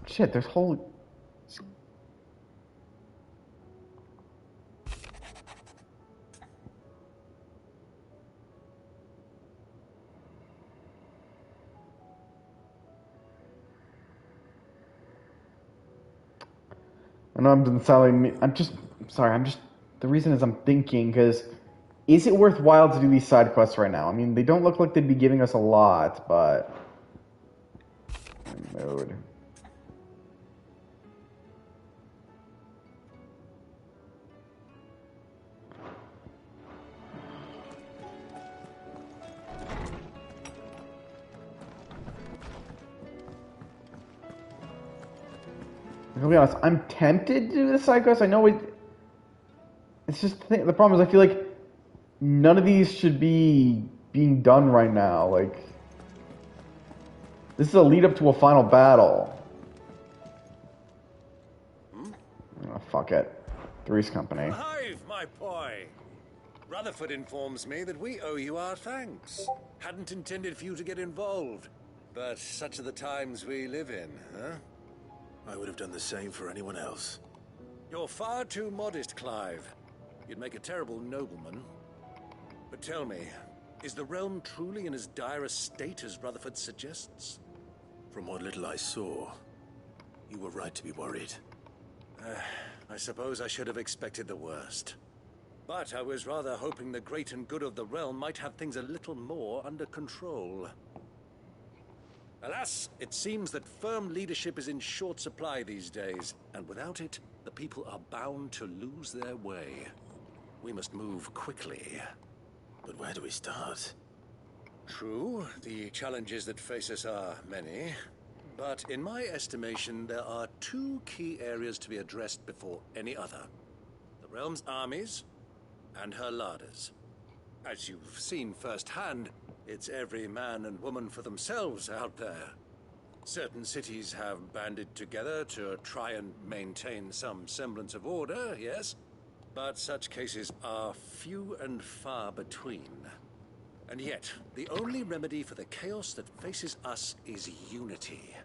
Shit, there's whole... I know I'm selling me. I'm sorry. The reason is I'm thinking because is it worthwhile to do these side quests right now? I mean, they don't look like they'd be giving us a lot, but mode. I'll be honest, I'm tempted to do the side quest. I know it's just the problem is I feel like none of these should be being done right now. Like, this is a lead up to a final battle. Oh, fuck it. Three's Company. Hive, my boy. Rutherford informs me that we owe you our thanks. Hadn't intended for you to get involved, but such are the times we live in, huh? I would have done the same for anyone else. You're far too modest, Clive. You'd make a terrible nobleman. But tell me, is the realm truly in as dire a state as Rutherford suggests? From what little I saw, you were right to be worried. I suppose I should have expected the worst. But I was rather hoping the great and good of the realm might have things a little more under control. Alas, it seems that firm leadership is in short supply these days, and without it, the people are bound to lose their way. We must move quickly. But where do we start? True, the challenges that face us are many. But in my estimation, there are two key areas to be addressed before any other. The realm's armies and her larders. As you've seen firsthand, it's every man and woman for themselves out there. Certain cities have banded together to try and maintain some semblance of order, yes? But such cases are few and far between. And yet, the only remedy for the chaos that faces us is unity.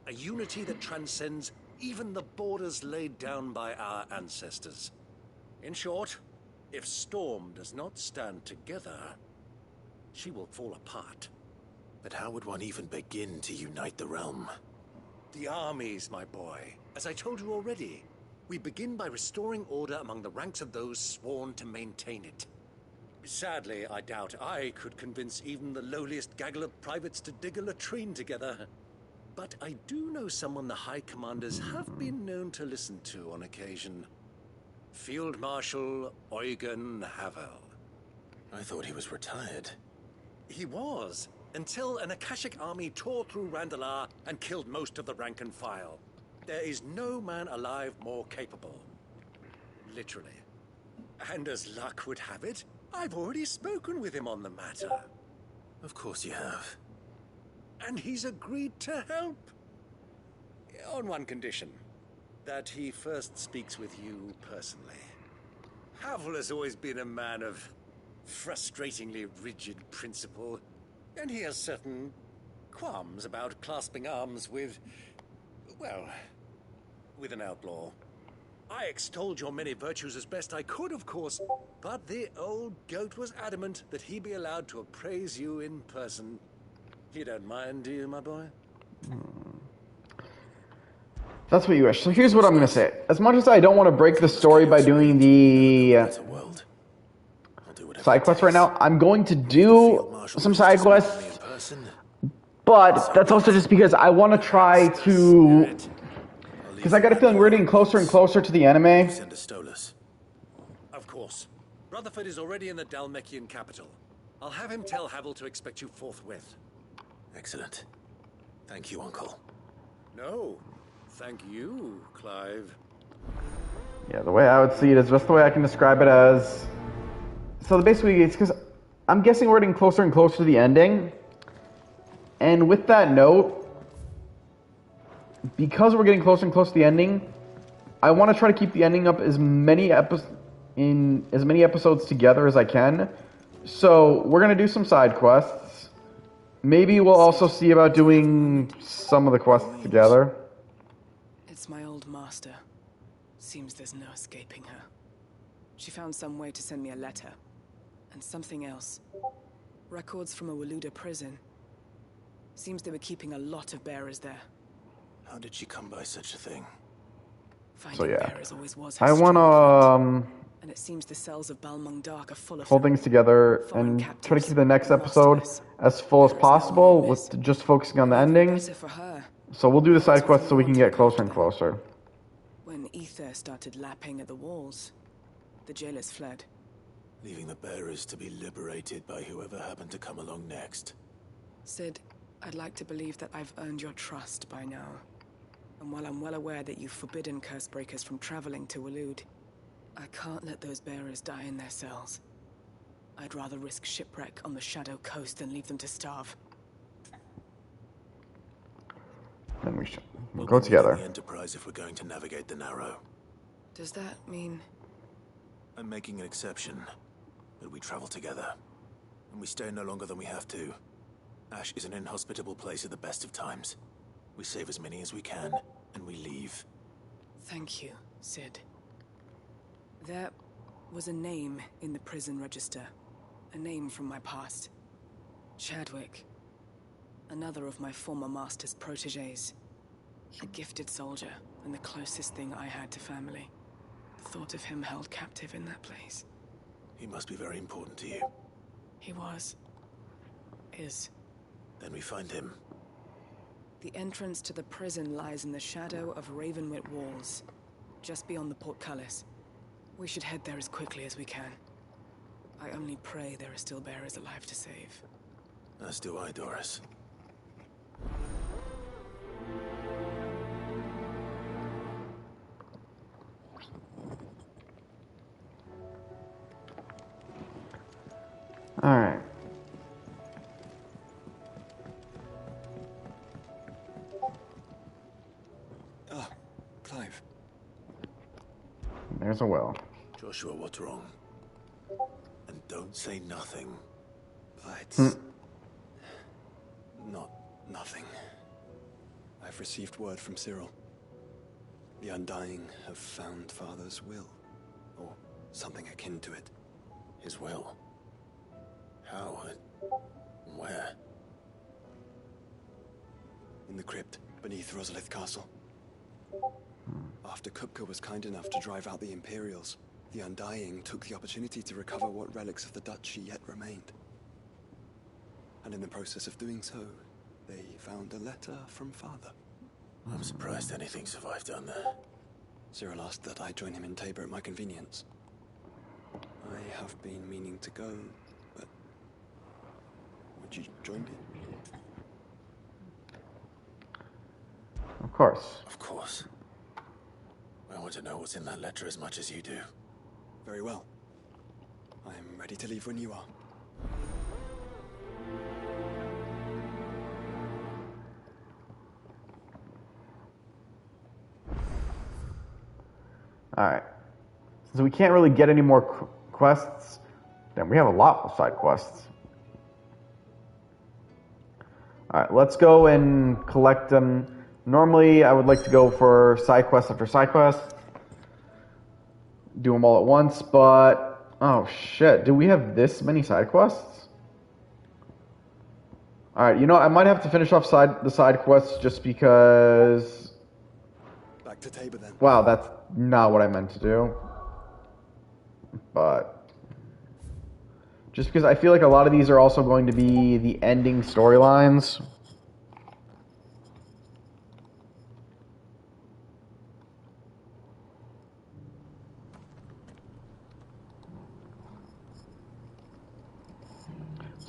A unity that transcends even the borders laid down by our ancestors. In short, if Storm does not stand together, she will fall apart. But how would one even begin to unite the realm? The armies, my boy. As I told you already, we begin by restoring order among the ranks of those sworn to maintain it. Sadly, I doubt I could convince even the lowliest gaggle of privates to dig a latrine together. But I do know someone the High Commanders have been known to listen to on occasion. Field Marshal Eugen Havel. I thought he was retired. He was, until an Akashic army tore through Randalar and killed most of the rank and file. There is no man alive more capable. Literally. And as luck would have it, I've already spoken with him on the matter. Of course you have. And he's agreed to help. On one condition. That he first speaks with you personally. Havel has always been a man of frustratingly rigid principle, and he has certain qualms about clasping arms with, well, with an outlaw. I extolled your many virtues as best I could, of course, but the old goat was adamant that he be allowed to appraise you in person. You don't mind, do you, my boy? That's what you wish. So here's what I'm going to say. As much as I don't want to break the story by doing the side quests right now, I'm going to do some side quests, but that's also just because I want to try to... Because I got a feeling we're getting closer and closer to the anime. Of course. Rutherford is already in the Dalmekian capital. I'll have him tell Havel to expect you forthwith. Excellent. Thank you, Uncle. No, thank you, Clive. Yeah, the way I would see it is just the way I can describe it as... So basically, it's because I'm guessing we're getting closer and closer to the ending. And with that note, because we're getting closer and closer to the ending, I want to try to keep the ending up as many episodes together as I can. So we're going to do some side quests. Maybe we'll also see about doing some of the quests together. It's my old master. Seems there's no escaping her. She found some way to send me a letter. And something else. Records from a Waluda prison. Seems they were keeping a lot of bearers there. How did she come by such a thing? So yeah, bearers always was her I want strong point. And it seems the cells of Balmung Dark are full of hold things together and try to keep the next episode as full as possible with just focusing on the ending. So we'll do the side quests so we can get closer and closer. When ether started lapping at the walls, the jailers fled. Leaving the bearers to be liberated by whoever happened to come along next. Sid, I'd like to believe that I've earned your trust by now. And while I'm well aware that you've forbidden Cursebreakers from traveling to Waloed, I can't let those bearers die in their cells. I'd rather risk shipwreck on the Shadow Coast than leave them to starve. Then we'll go together. The Enterprise if we're going to navigate the Narrow. Does that mean... I'm making an exception, but we travel together. And we stay no longer than we have to. Ash is an inhospitable place at the best of times. We save as many as we can, and we leave. Thank you, Sid. There was a name in the prison register. A name from my past. Chadwick. Another of my former master's protégés. A gifted soldier, and the closest thing I had to family. The thought of him held captive in that place. He must be very important to you. He was. Is. Then we find him. The entrance to the prison lies in the shadow of Ravenwit Walls, just beyond the portcullis. We should head there as quickly as we can. I only pray there are still bearers alive to save. As do I, Doris. All right. Ah, Clive. There's a well. Joshua, what's wrong? And don't say nothing. It's... not nothing. I've received word from Cyril. The Undying have found Father's will. Or something akin to it. His will? How? Where? In the crypt, beneath Rosalith Castle. After Kupka was kind enough to drive out the Imperials, the Undying took the opportunity to recover what relics of the Duchy yet remained. And in the process of doing so, they found a letter from Father. I'm surprised anything survived down there. Cyril asked that I join him in Tabor at my convenience. I have been meaning to go, but... would you join me? Of course. Of course. I want to know what's in that letter as much as you do. Very well. I'm ready to leave when you are. Alright. So we can't really get any more quests. Then we have a lot of side quests. Alright, let's go and collect them. Normally, I would like to go for side quest after side quest. Do them all at once, but... Oh, shit. Do we have this many side quests? Alright, you know, I might have to finish off the side quests just because... Back to Tabor then. Wow, that's not what I meant to do. But... just because I feel like a lot of these are also going to be the ending storylines.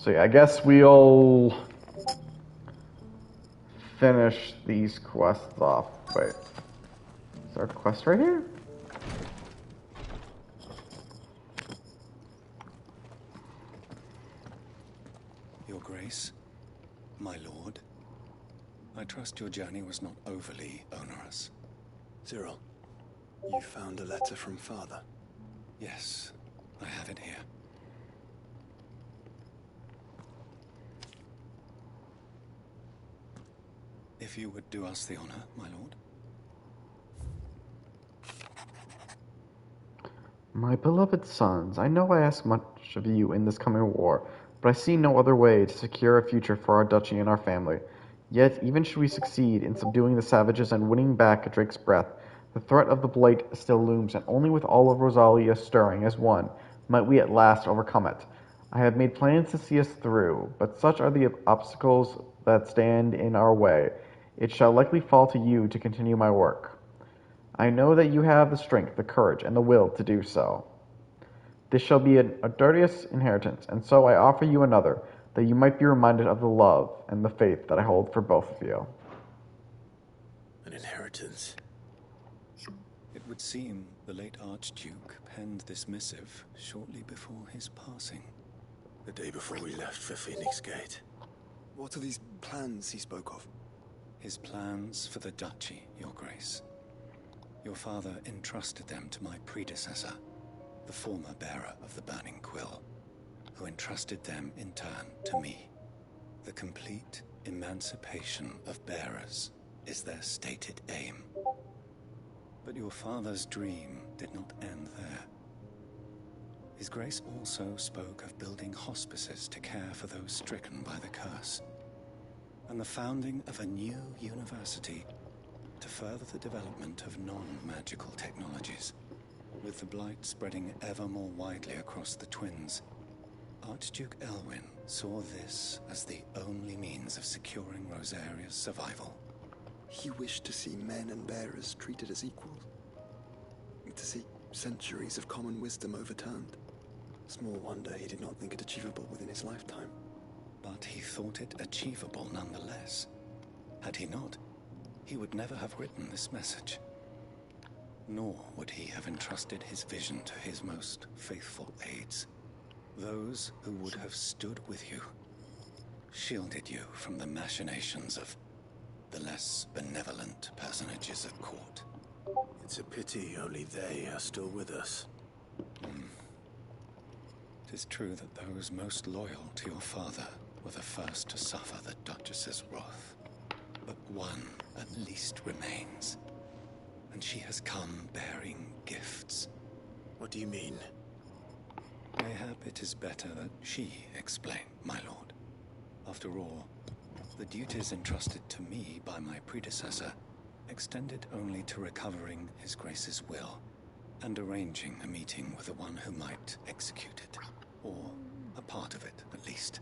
So yeah, I guess we'll finish these quests off. Wait, is there a quest right here? Your Grace, my lord, I trust your journey was not overly onerous. Cyril, you found a letter from Father? Yes, I have it here. If you would do us the honor, my lord. My beloved sons, I know I ask much of you in this coming war, but I see no other way to secure a future for our duchy and our family. Yet, even should we succeed in subduing the savages and winning back Drake's breath, the threat of the Blight still looms, and only with all of Rosalia stirring as one might we at last overcome it. I have made plans to see us through, but such are the obstacles that stand in our way. It shall likely fall to you to continue my work. I know that you have the strength, the courage, and the will to do so. This shall be an arduous inheritance, and so I offer you another, that you might be reminded of the love and the faith that I hold for both of you. An inheritance? It would seem the late Archduke penned this missive shortly before his passing. The day before we left for Phoenix Gate. What are these plans he spoke of? His plans for the duchy, Your Grace. Your father entrusted them to my predecessor, the former bearer of the Burning Quill, who entrusted them in turn to me. The complete emancipation of bearers is their stated aim. But your father's dream did not end there. His Grace also spoke of building hospices to care for those stricken by the curse, and the founding of a new university to further the development of non-magical technologies. With the Blight spreading ever more widely across the Twins, Archduke Elwyn saw this as the only means of securing Rosaria's survival. He wished to see men and bearers treated as equals. To see centuries of common wisdom overturned. Small wonder he did not think it achievable within his lifetime. But he thought it achievable nonetheless. Had he not, he would never have written this message. Nor would he have entrusted his vision to his most faithful aides. Those who would have stood with you, shielded you from the machinations of the less benevolent personages at court. It's a pity only they are still with us. It is true that those most loyal to your father were the first to suffer the Duchess's wrath. But one at least remains, and she has come bearing gifts. What do you mean? Mayhap it is better that she explain, my lord. After all, the duties entrusted to me by my predecessor extended only to recovering His Grace's will and arranging a meeting with the one who might execute it, or a part of it at least.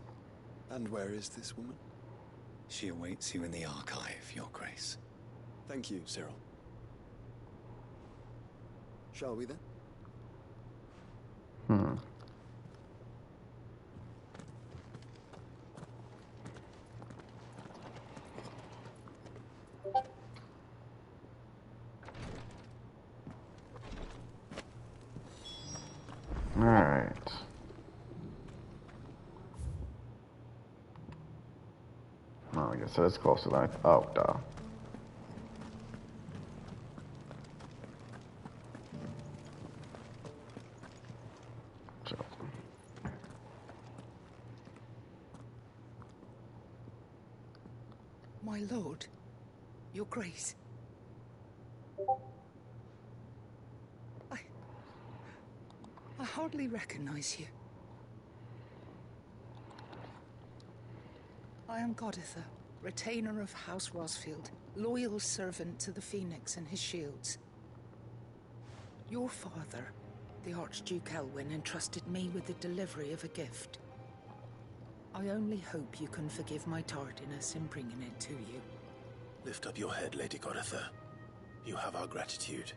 And where is this woman? She awaits you in the archive, Your Grace. Thank you, Cyril. Shall we then? Alright. Oh, I guess it is closer than I thought. Oh, duh. My lord, your grace. I hardly recognize you. I am Goditha, retainer of House Rosfield, loyal servant to the Phoenix and his shields. Your father, the Archduke Elwyn, entrusted me with the delivery of a gift. I only hope you can forgive my tardiness in bringing it to you. Lift up your head, Lady Goditha. You have our gratitude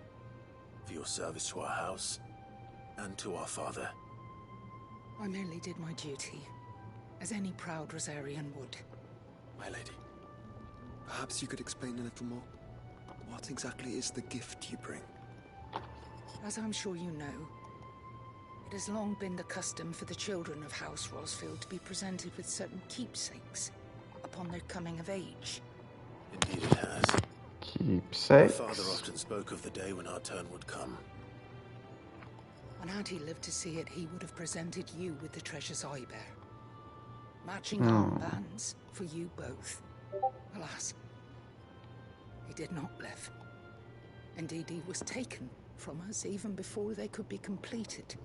for your service to our house and to our father. I merely did my duty, as any proud Rosarian would. My lady, perhaps you could explain a little more? What exactly is the gift you bring? As I'm sure you know, it has long been the custom for the children of House Rosfield to be presented with certain keepsakes upon their coming of age. Indeed it has. Keepsakes? My father often spoke of the day when our turn would come. And had he lived to see it, he would have presented you with the treasures I bear. Matching armbands for you both. Alas, he did not live. Indeed, he was taken from us even before they could be completed.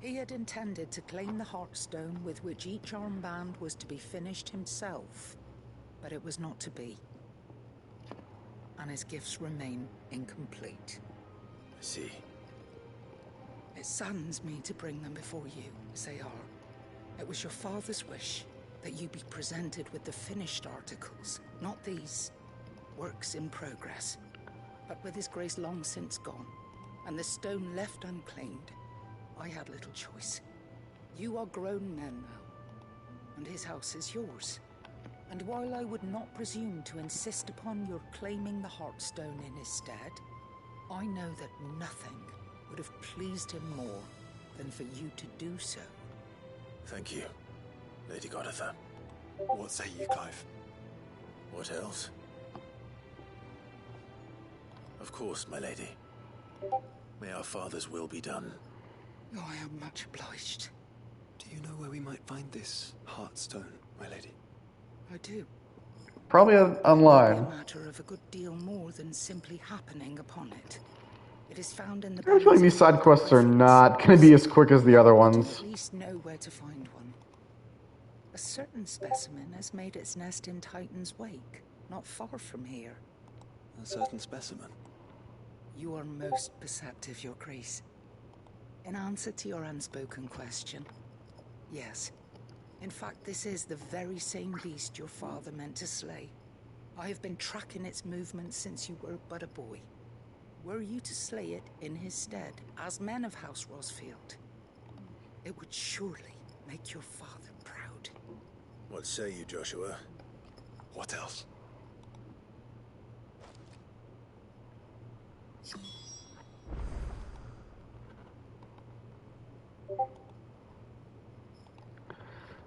He had intended to claim the Heartstone with which each armband was to be finished himself, but it was not to be. And his gifts remain incomplete. I see. It saddens me to bring them before you, as they are. It was your father's wish that you be presented with the finished articles, not these works in progress. But with his grace long since gone, and the stone left unclaimed, I had little choice. You are grown men now, and his house is yours. And while I would not presume to insist upon your claiming the Heartstone in his stead, I know that nothing would have pleased him more than for you to do so. Thank you, Lady Goditha. What say you, Clive? What else? Of course, my lady. May our father's will be done. Oh, I am much obliged. Do you know where we might find this Heartstone, my lady? I do. Probably online. It is a matter of a good deal more than simply happening upon it. It is found in the... I feel like these side quests are not going to be as quick as the other ones. At least know where to find one. A certain specimen has made its nest in Titan's Wake, not far from here. A certain specimen? You are most perceptive, Your Grace. In answer to your unspoken question, yes. In fact, this is the very same beast your father meant to slay. I have been tracking its movements since you were but a boy. Were you to slay it in his stead, as men of House Rosfield, it would surely make your father proud. What say you, Joshua? What else?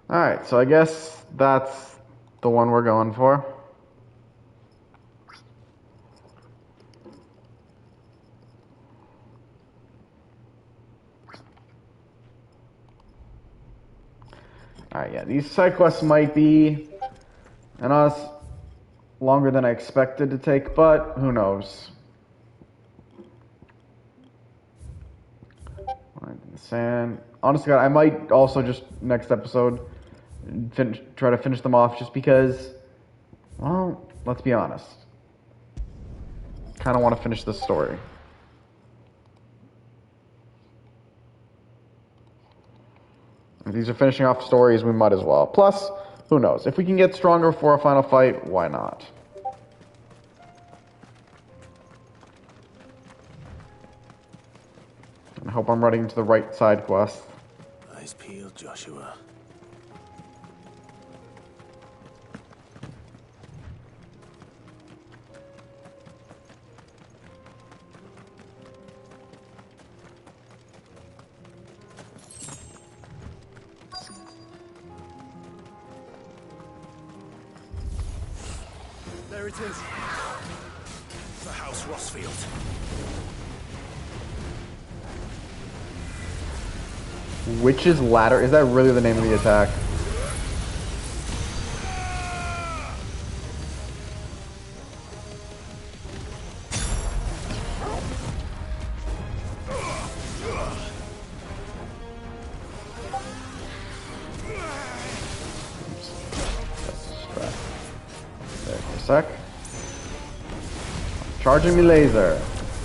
Alright, so I guess that's the one we're going for. Alright, yeah, these side quests might be longer than I expected to take, but who knows. In the sand. Honestly, God, I might also just next episode try to finish them off just because, well, let's be honest. Kind of want to finish this story. If these are finishing off stories, we might as well. Plus, who knows? If we can get stronger for a final fight, why not? I hope I'm running to the right side quest. Eyes peeled, Joshua. There it is. The House Rosfield. Witch's Ladder? Is that really the name of the attack? sec. Charging me laser.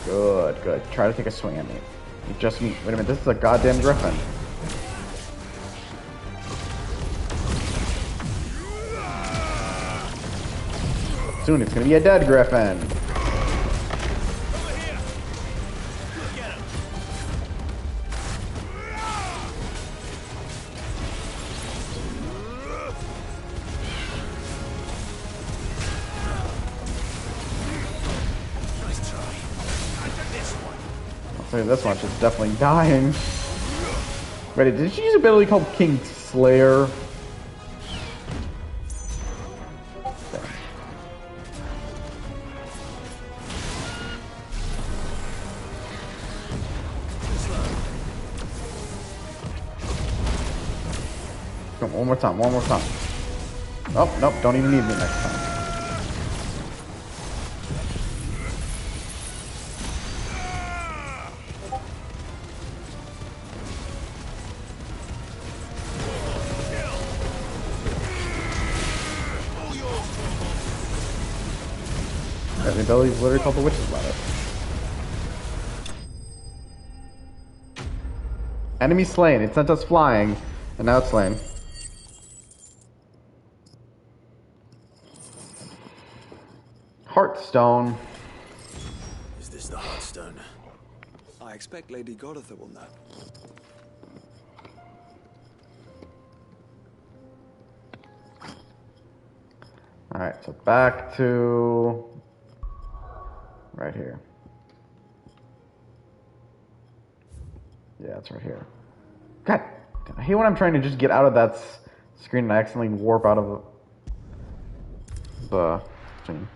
Good, good. Try to take a swing at me. You just wait a minute, this is a goddamn griffin. Soon it's gonna be a dead griffin. This one is definitely dying. Wait, did she use an ability called King Slayer? Come on, one more time, one more time. Oh, nope, don't even need me next time. The ability is literally called the Witch's Ladder. Enemy slain. It sent us flying, and now it's slain. Heartstone. Is this the Heartstone? I expect Lady Goditha will know. Alright, so back to right here. Yeah, it's right here. God, I hate when I'm trying to just get out of that screen and I accidentally warp out of the thing.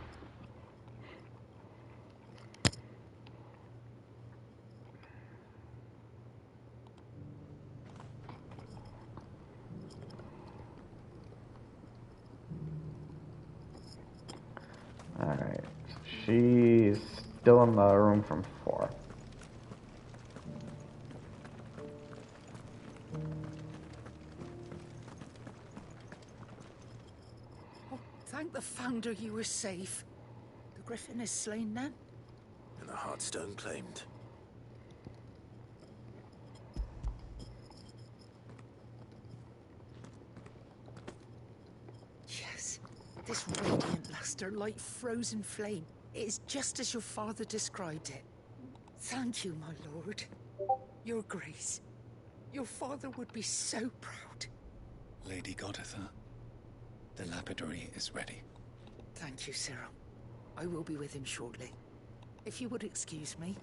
Alright, she's still in the room from 4. Oh, thank the Founder you were safe. The Griffin is slain then? And the Heartstone claimed. Yes, this radiant luster like frozen flame. It is just as your father described it. Thank you, my lord. Your grace. Your father would be so proud. Lady Goditha, the lapidary is ready. Thank you, Cyril. I will be with him shortly. If you would excuse me,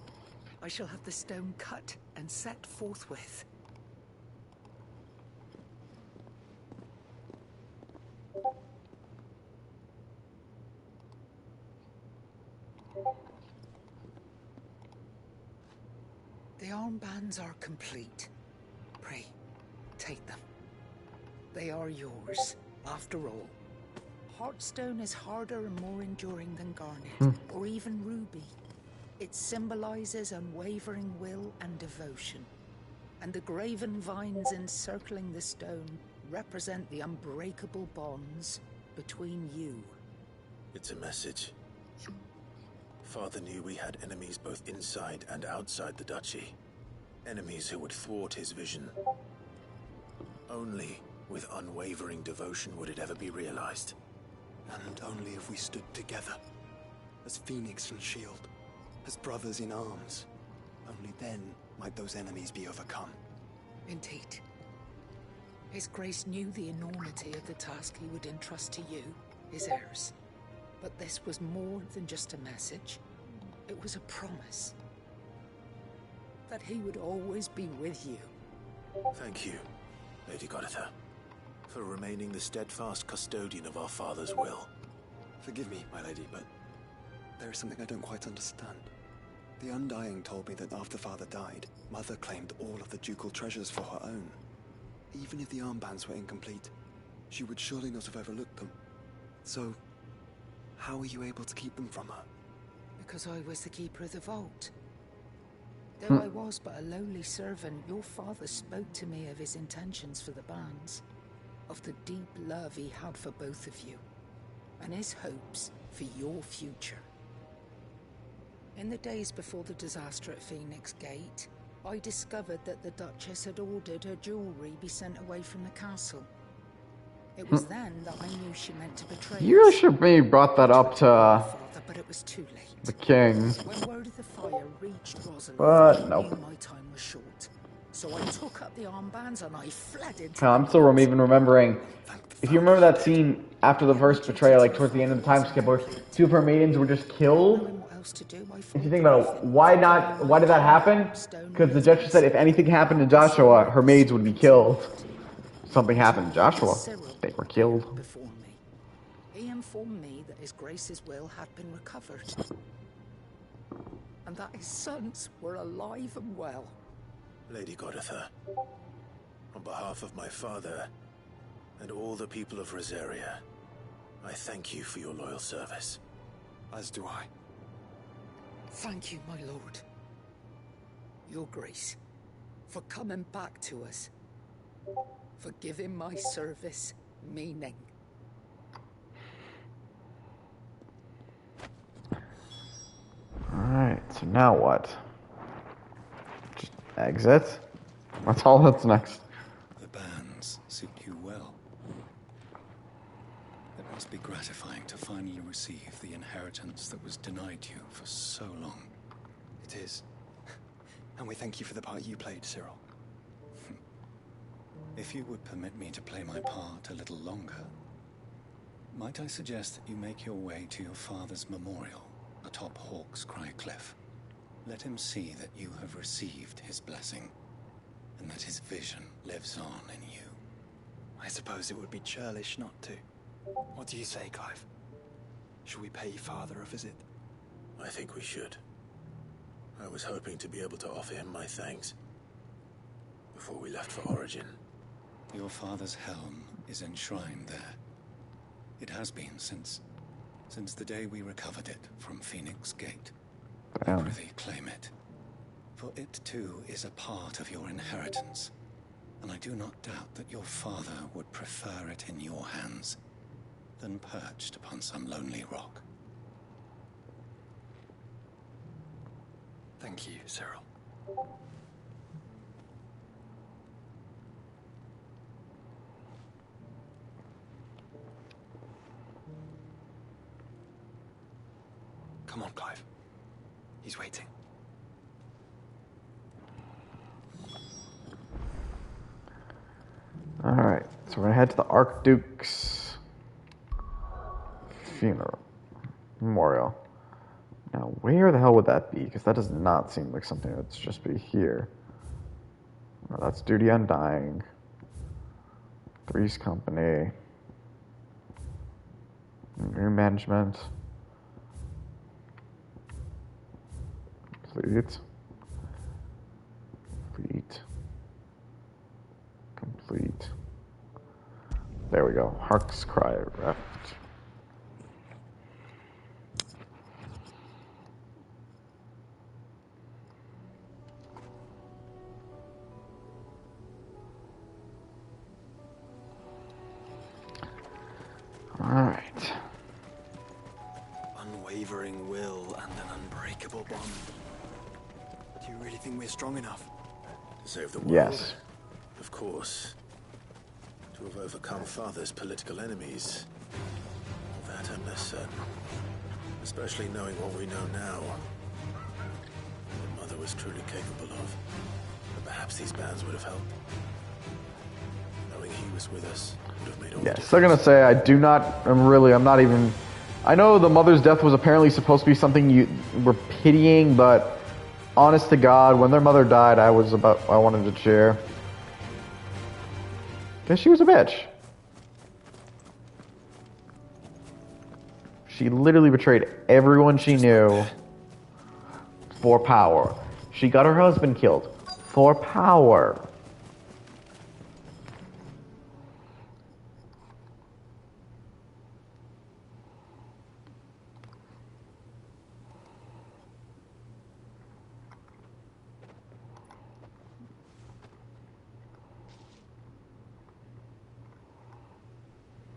I shall have the stone cut and set forthwith. The armbands are complete. Pray, take them. They are yours, after all. Heartstone is harder and more enduring than garnet, or even ruby. It symbolizes unwavering will and devotion. And the graven vines encircling the stone represent the unbreakable bonds between you. It's a message. Father knew we had enemies both inside and outside the duchy. Enemies who would thwart his vision. Only with unwavering devotion would it ever be realized. And only if we stood together, as Phoenix and Shield, as brothers in arms. Only then might those enemies be overcome. Indeed. His Grace knew the enormity of the task he would entrust to you, his heirs. But this was more than just a message. It was a promise. That he would always be with you. Thank you, Lady Goditha, for remaining the steadfast custodian of our father's will. Forgive me, my lady, but there is something I don't quite understand. The Undying told me that after Father died, Mother claimed all of the ducal treasures for her own. Even if the armbands were incomplete, she would surely not have overlooked them. So, how were you able to keep them from her? Because I was the keeper of the vault. Though I was but a lowly servant, your father spoke to me of his intentions for the bands, of the deep love he had for both of you. and his hopes for your future. In the days before the disaster at Phoenix Gate, I discovered that the Duchess had ordered her jewelry be sent away from the castle. It was then that I knew she meant to betray You really us. should have maybe brought that up to But it was too late. the king. When word of the fire reached Rosalind, But I nope. knew my time was short. So I took up the armbands and I fled into Hell, I'm still even remembering. If you remember that scene after the first betrayal, like towards the end of the time skip, where two of her maidens were just killed. If you think about it, why did that happen? Because the Duchess said if anything happened to Joshua, her maids would be killed. Something happened to Joshua. They were killed. before me. He informed me that His Grace's will had been recovered, and that his sons were alive and well. Lady Goditha, on behalf of my father and all the people of Rosaria, I thank you for your loyal service. As do I. Thank you, my lord. Your Grace, for coming back to us, for giving my service meaning. Alright, so now what? Just exit? That's all that's next. The bands suit you well. It must be gratifying to finally receive the inheritance that was denied you for so long. It is. And we thank you for the part you played, Cyril. If you would permit me to play my part a little longer, might I suggest that you make your way to your father's memorial atop Hawk's Cry Cliff? Let him see that you have received his blessing, and that his vision lives on in you. I suppose it would be churlish not to. What do you say, Clive? Shall we pay Father a visit? I think we should. I was hoping to be able to offer him my thanks before we left for Origin. Your father's helm is enshrined there. It has been since the day we recovered it from Phoenix Gate. I prithee claim it, for it too is a part of your inheritance, and I do not doubt that your father would prefer it in your hands than perched upon some lonely rock. Thank you, Cyril. Come on, Clive. He's waiting. Alright, so we're gonna head to the Archduke's funeral memorial. Now, where the hell would that be? Because that does not seem like something that's just be here. No, that's Duty Undying. Three's Company. New Management. Complete. Complete. There we go. Hark's Cry Reft. Alright. Unwavering will and an unbreakable bond. Do you really think we're strong enough? To save the world? Yes. Of course. To have overcome Father's political enemies. Of that I'm less certain. Especially knowing what we know now. What Mother was truly capable of. But perhaps these bands would have helped. Knowing he was with us would have made all the Yeah, difference. still gonna say I'm not even. I know the mother's death was apparently supposed to be something you were pitying, but honest to God, when their mother died, I wanted to cheer. Because she was a bitch. She literally betrayed everyone she knew for power. She got her husband killed for power.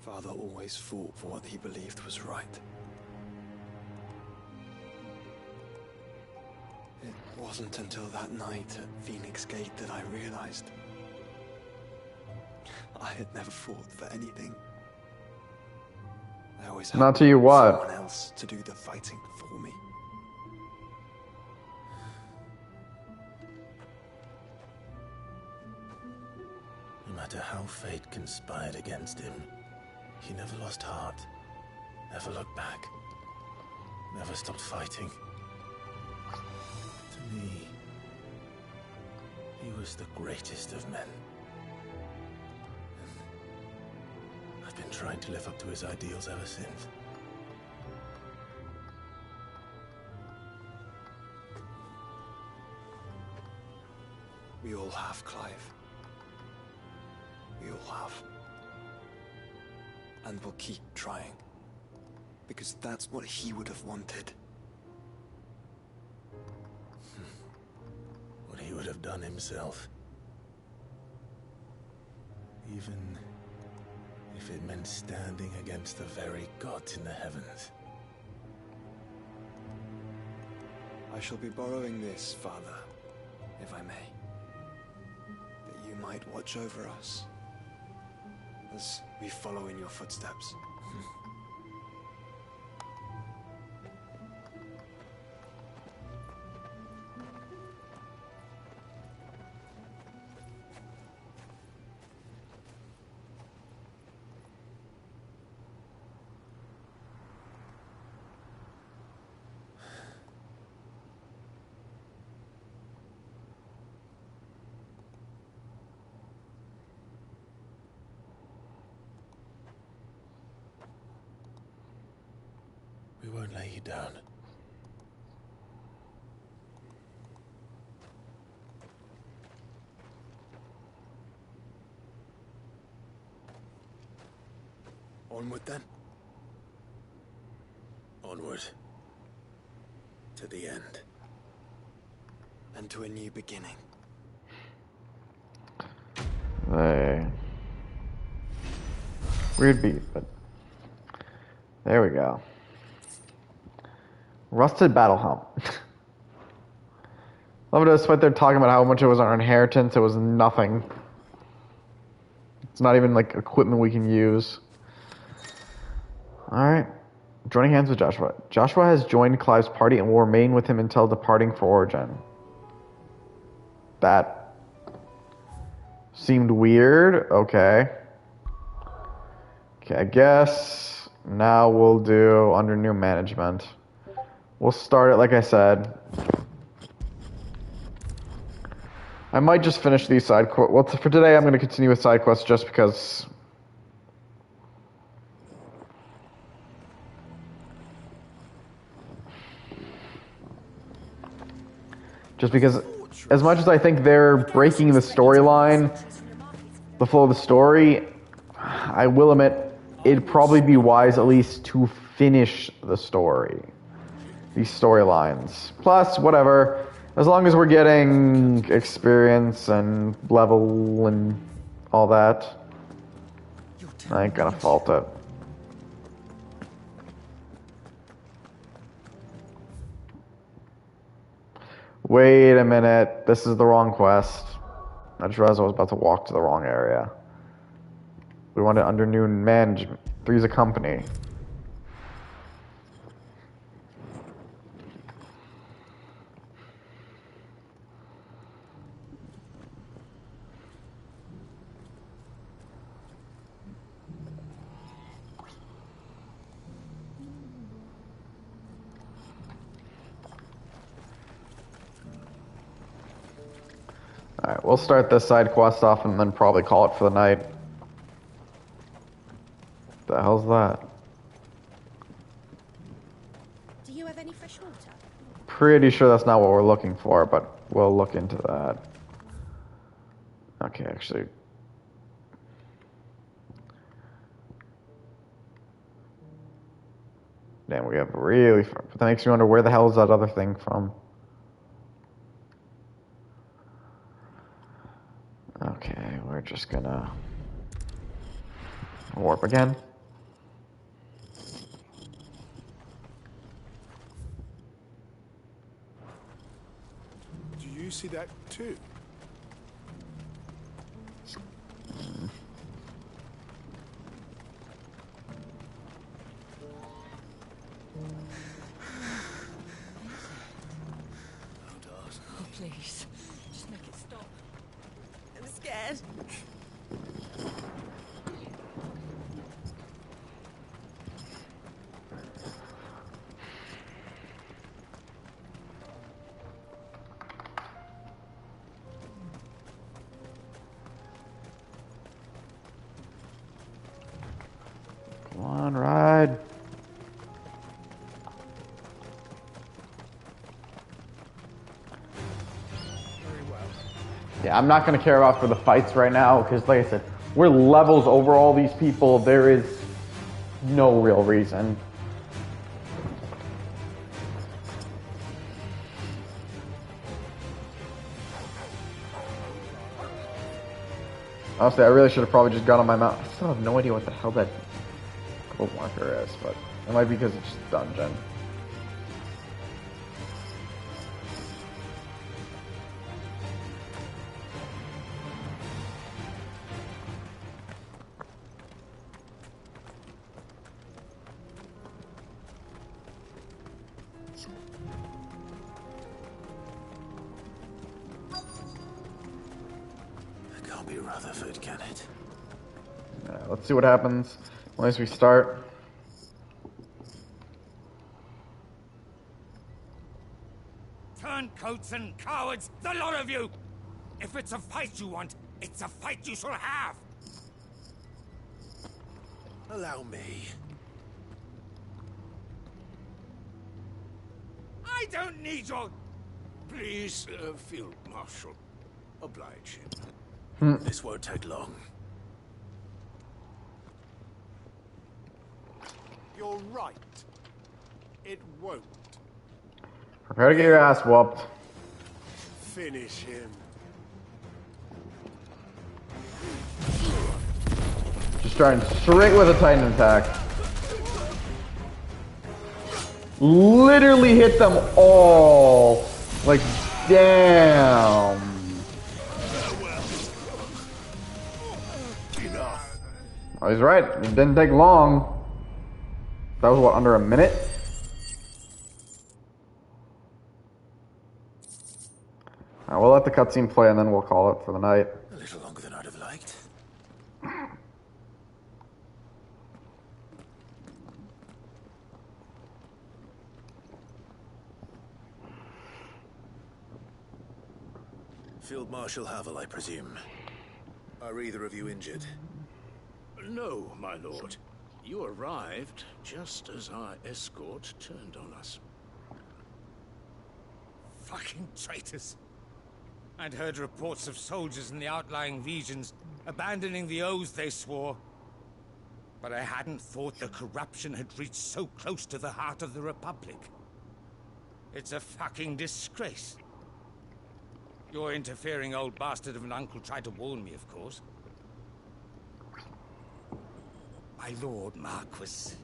Father always fought for what he believed was right. It wasn't until that night at Phoenix Gate that I realized I had never fought for anything. I always had Not to you what? someone else to do the fighting for me. No matter how fate conspired against him, he never lost heart, never looked back, never stopped fighting. To me, he was the greatest of men. And I've been trying to live up to his ideals ever since. We all have, Clive. We all have. And we'll keep trying. Because that's what he would have wanted. What he would have done himself. Even if it meant standing against the very gods in the heavens. I shall be borrowing this, Father, if I may. That you might watch over us as we follow in your footsteps. We won't lay you down. Onward then. Onward. To the end. And to a new beginning. Hey. Weird beat, but there we go. Rusted battle helm. Love it, despite they're talking about how much it was our inheritance, it was nothing. It's not even like equipment we can use. Alright. Joining hands with Joshua. Joshua has joined Clive's party and will remain with him until departing for Origin. That seemed weird. Okay. Okay, I guess now we'll do under new management. We'll start it like I said. I might just finish these side quests. Well, for today I'm going to continue with side quests just because... as much as I think they're breaking the storyline, the flow of the story, I will admit it'd probably be wise at least to finish the story. These storylines. Plus, whatever. As long as we're getting experience and level and all that, I ain't gonna fault it. Wait a minute. This is the wrong quest. I just realized I was about to walk to the wrong area. We want it under new management. Three's a company. Alright, we'll start this side quest off and then probably call it for the night. The hell's that? Do you have any fresh water? Pretty sure that's not what we're looking for, but we'll look into that. Okay, actually. Damn, we have really far. But that makes me wonder where the hell is that other thing from? Okay, we're just gonna warp again. you see that too? Oh, please. Just make it stop. I'm scared. Come on, ride. Yeah, I'm not going to care about for the fights right now, because like I said, we're levels over all these people. There is no real reason. Honestly, I really should have probably just got on my mount. I still have no idea what the hell that globe marker is, but it might be because it's just dungeon. Rutherford, can it? Let's see what happens once we start. Turncoats and cowards, the lot of you! If it's a fight you want, it's a fight you shall have! Allow me. I don't need your... Please, Field Marshal. Oblige him. This won't take long. You're right. It won't. Prepare to get your ass whooped. Finish him. Just starting straight with a Titan attack. Literally hit them all. Like, damn. Oh, he's right. It didn't take long. That was what, under a minute? Alright, we'll let the cutscene play and then we'll call it for the night. A little longer than I'd have liked. Field Marshal Havel, I presume. Are either of you injured? No, my lord. You arrived just as our escort turned on us. Fucking traitors. I'd heard reports of soldiers in the outlying regions abandoning the oaths they swore. But I hadn't thought the corruption had reached so close to the heart of the Republic. It's a fucking disgrace. Your interfering old bastard of an uncle tried to warn me, of course. My lord Marquis.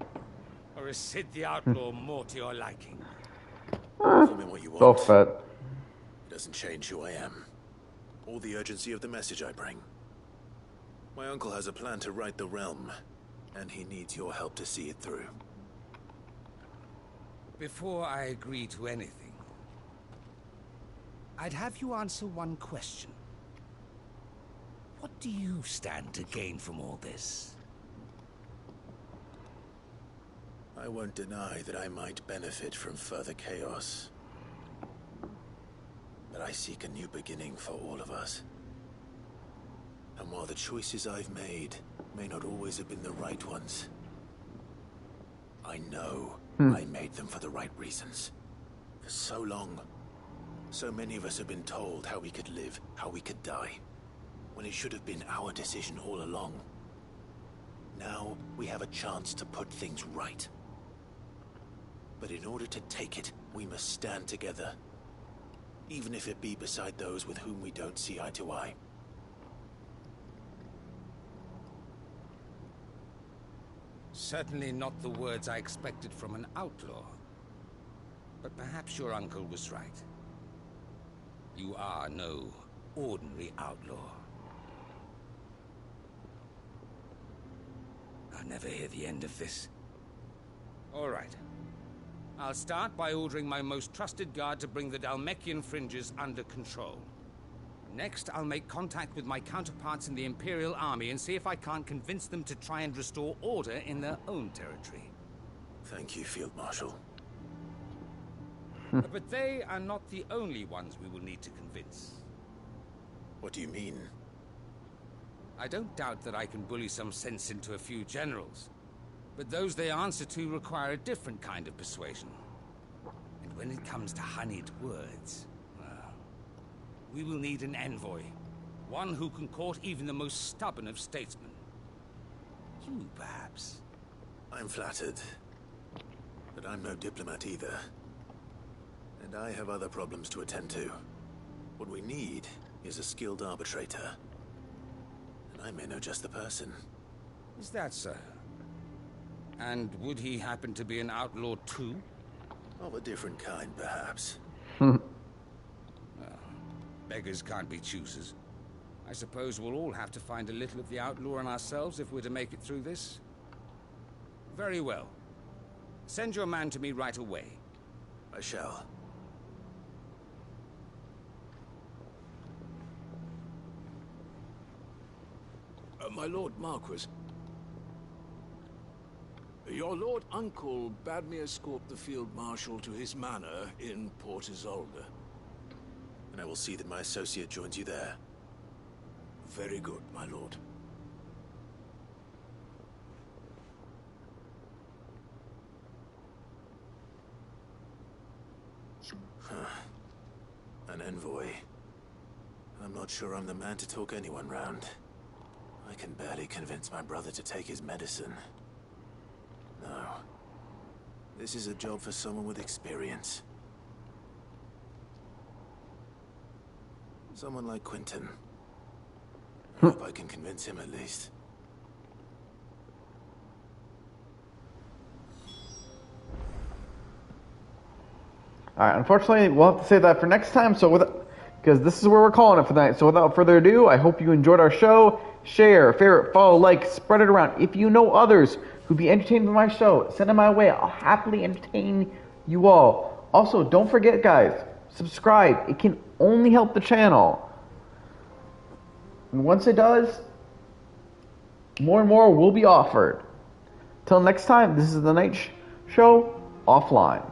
Or is Sid the Outlaw more to your liking? Tell me what you want. Both fit. It doesn't change who I am. Or the urgency of the message I bring. My uncle has a plan to right the realm. And he needs your help to see it through. Before I agree to anything, I'd have you answer one question. What do you stand to gain from all this? I won't deny that I might benefit from further chaos. But I seek a new beginning for all of us. And while the choices I've made may not always have been the right ones, I know I made them for the right reasons. For so long, so many of us have been told how we could live, how we could die, when it should have been our decision all along. Now we have a chance to put things right. But in order to take it, we must stand together. Even if it be beside those with whom we don't see eye to eye. Certainly not the words I expected from an outlaw. But perhaps your uncle was right. You are no ordinary outlaw. I'll never hear the end of this. All right. I'll start by ordering my most trusted guard to bring the Dhalmekian fringes under control. Next, I'll make contact with my counterparts in the Imperial Army and see if I can't convince them to try and restore order in their own territory. Thank you, Field Marshal. But they are not the only ones we will need to convince. What do you mean? I don't doubt that I can bully some sense into a few generals. But those they answer to require a different kind of persuasion. And when it comes to honeyed words, well, we will need an envoy. One who can court even the most stubborn of statesmen. You, perhaps. I'm flattered. But I'm no diplomat either. And I have other problems to attend to. What we need is a skilled arbitrator. And I may know just the person. Is that so? And would he happen to be an outlaw too? Of a different kind, perhaps. Well, beggars can't be choosers. I suppose we'll all have to find a little of the outlaw in ourselves if we're to make it through this. Very well. Send your man to me right away. I shall. My Lord Marquis. Your Lord Uncle bade me escort the Field Marshal to his manor in Port Isolde. And I will see that my associate joins you there. Very good, my lord. An envoy. I'm not sure I'm the man to talk anyone round. I can barely convince my brother to take his medicine. No. This is a job for someone with experience. Someone like Quentin. I hope I can convince him at least. Alright, unfortunately, we'll have to save that for next time, because this is where we're calling it for the night. So without further ado, I hope you enjoyed our show. Share, favorite, follow, like, spread it around. If you know others who'd be entertained by my show, send them my way. I'll happily entertain you all. Also, don't forget, guys, subscribe. It can only help the channel. And once it does, more and more will be offered. Till next time, this is the Night Show offline.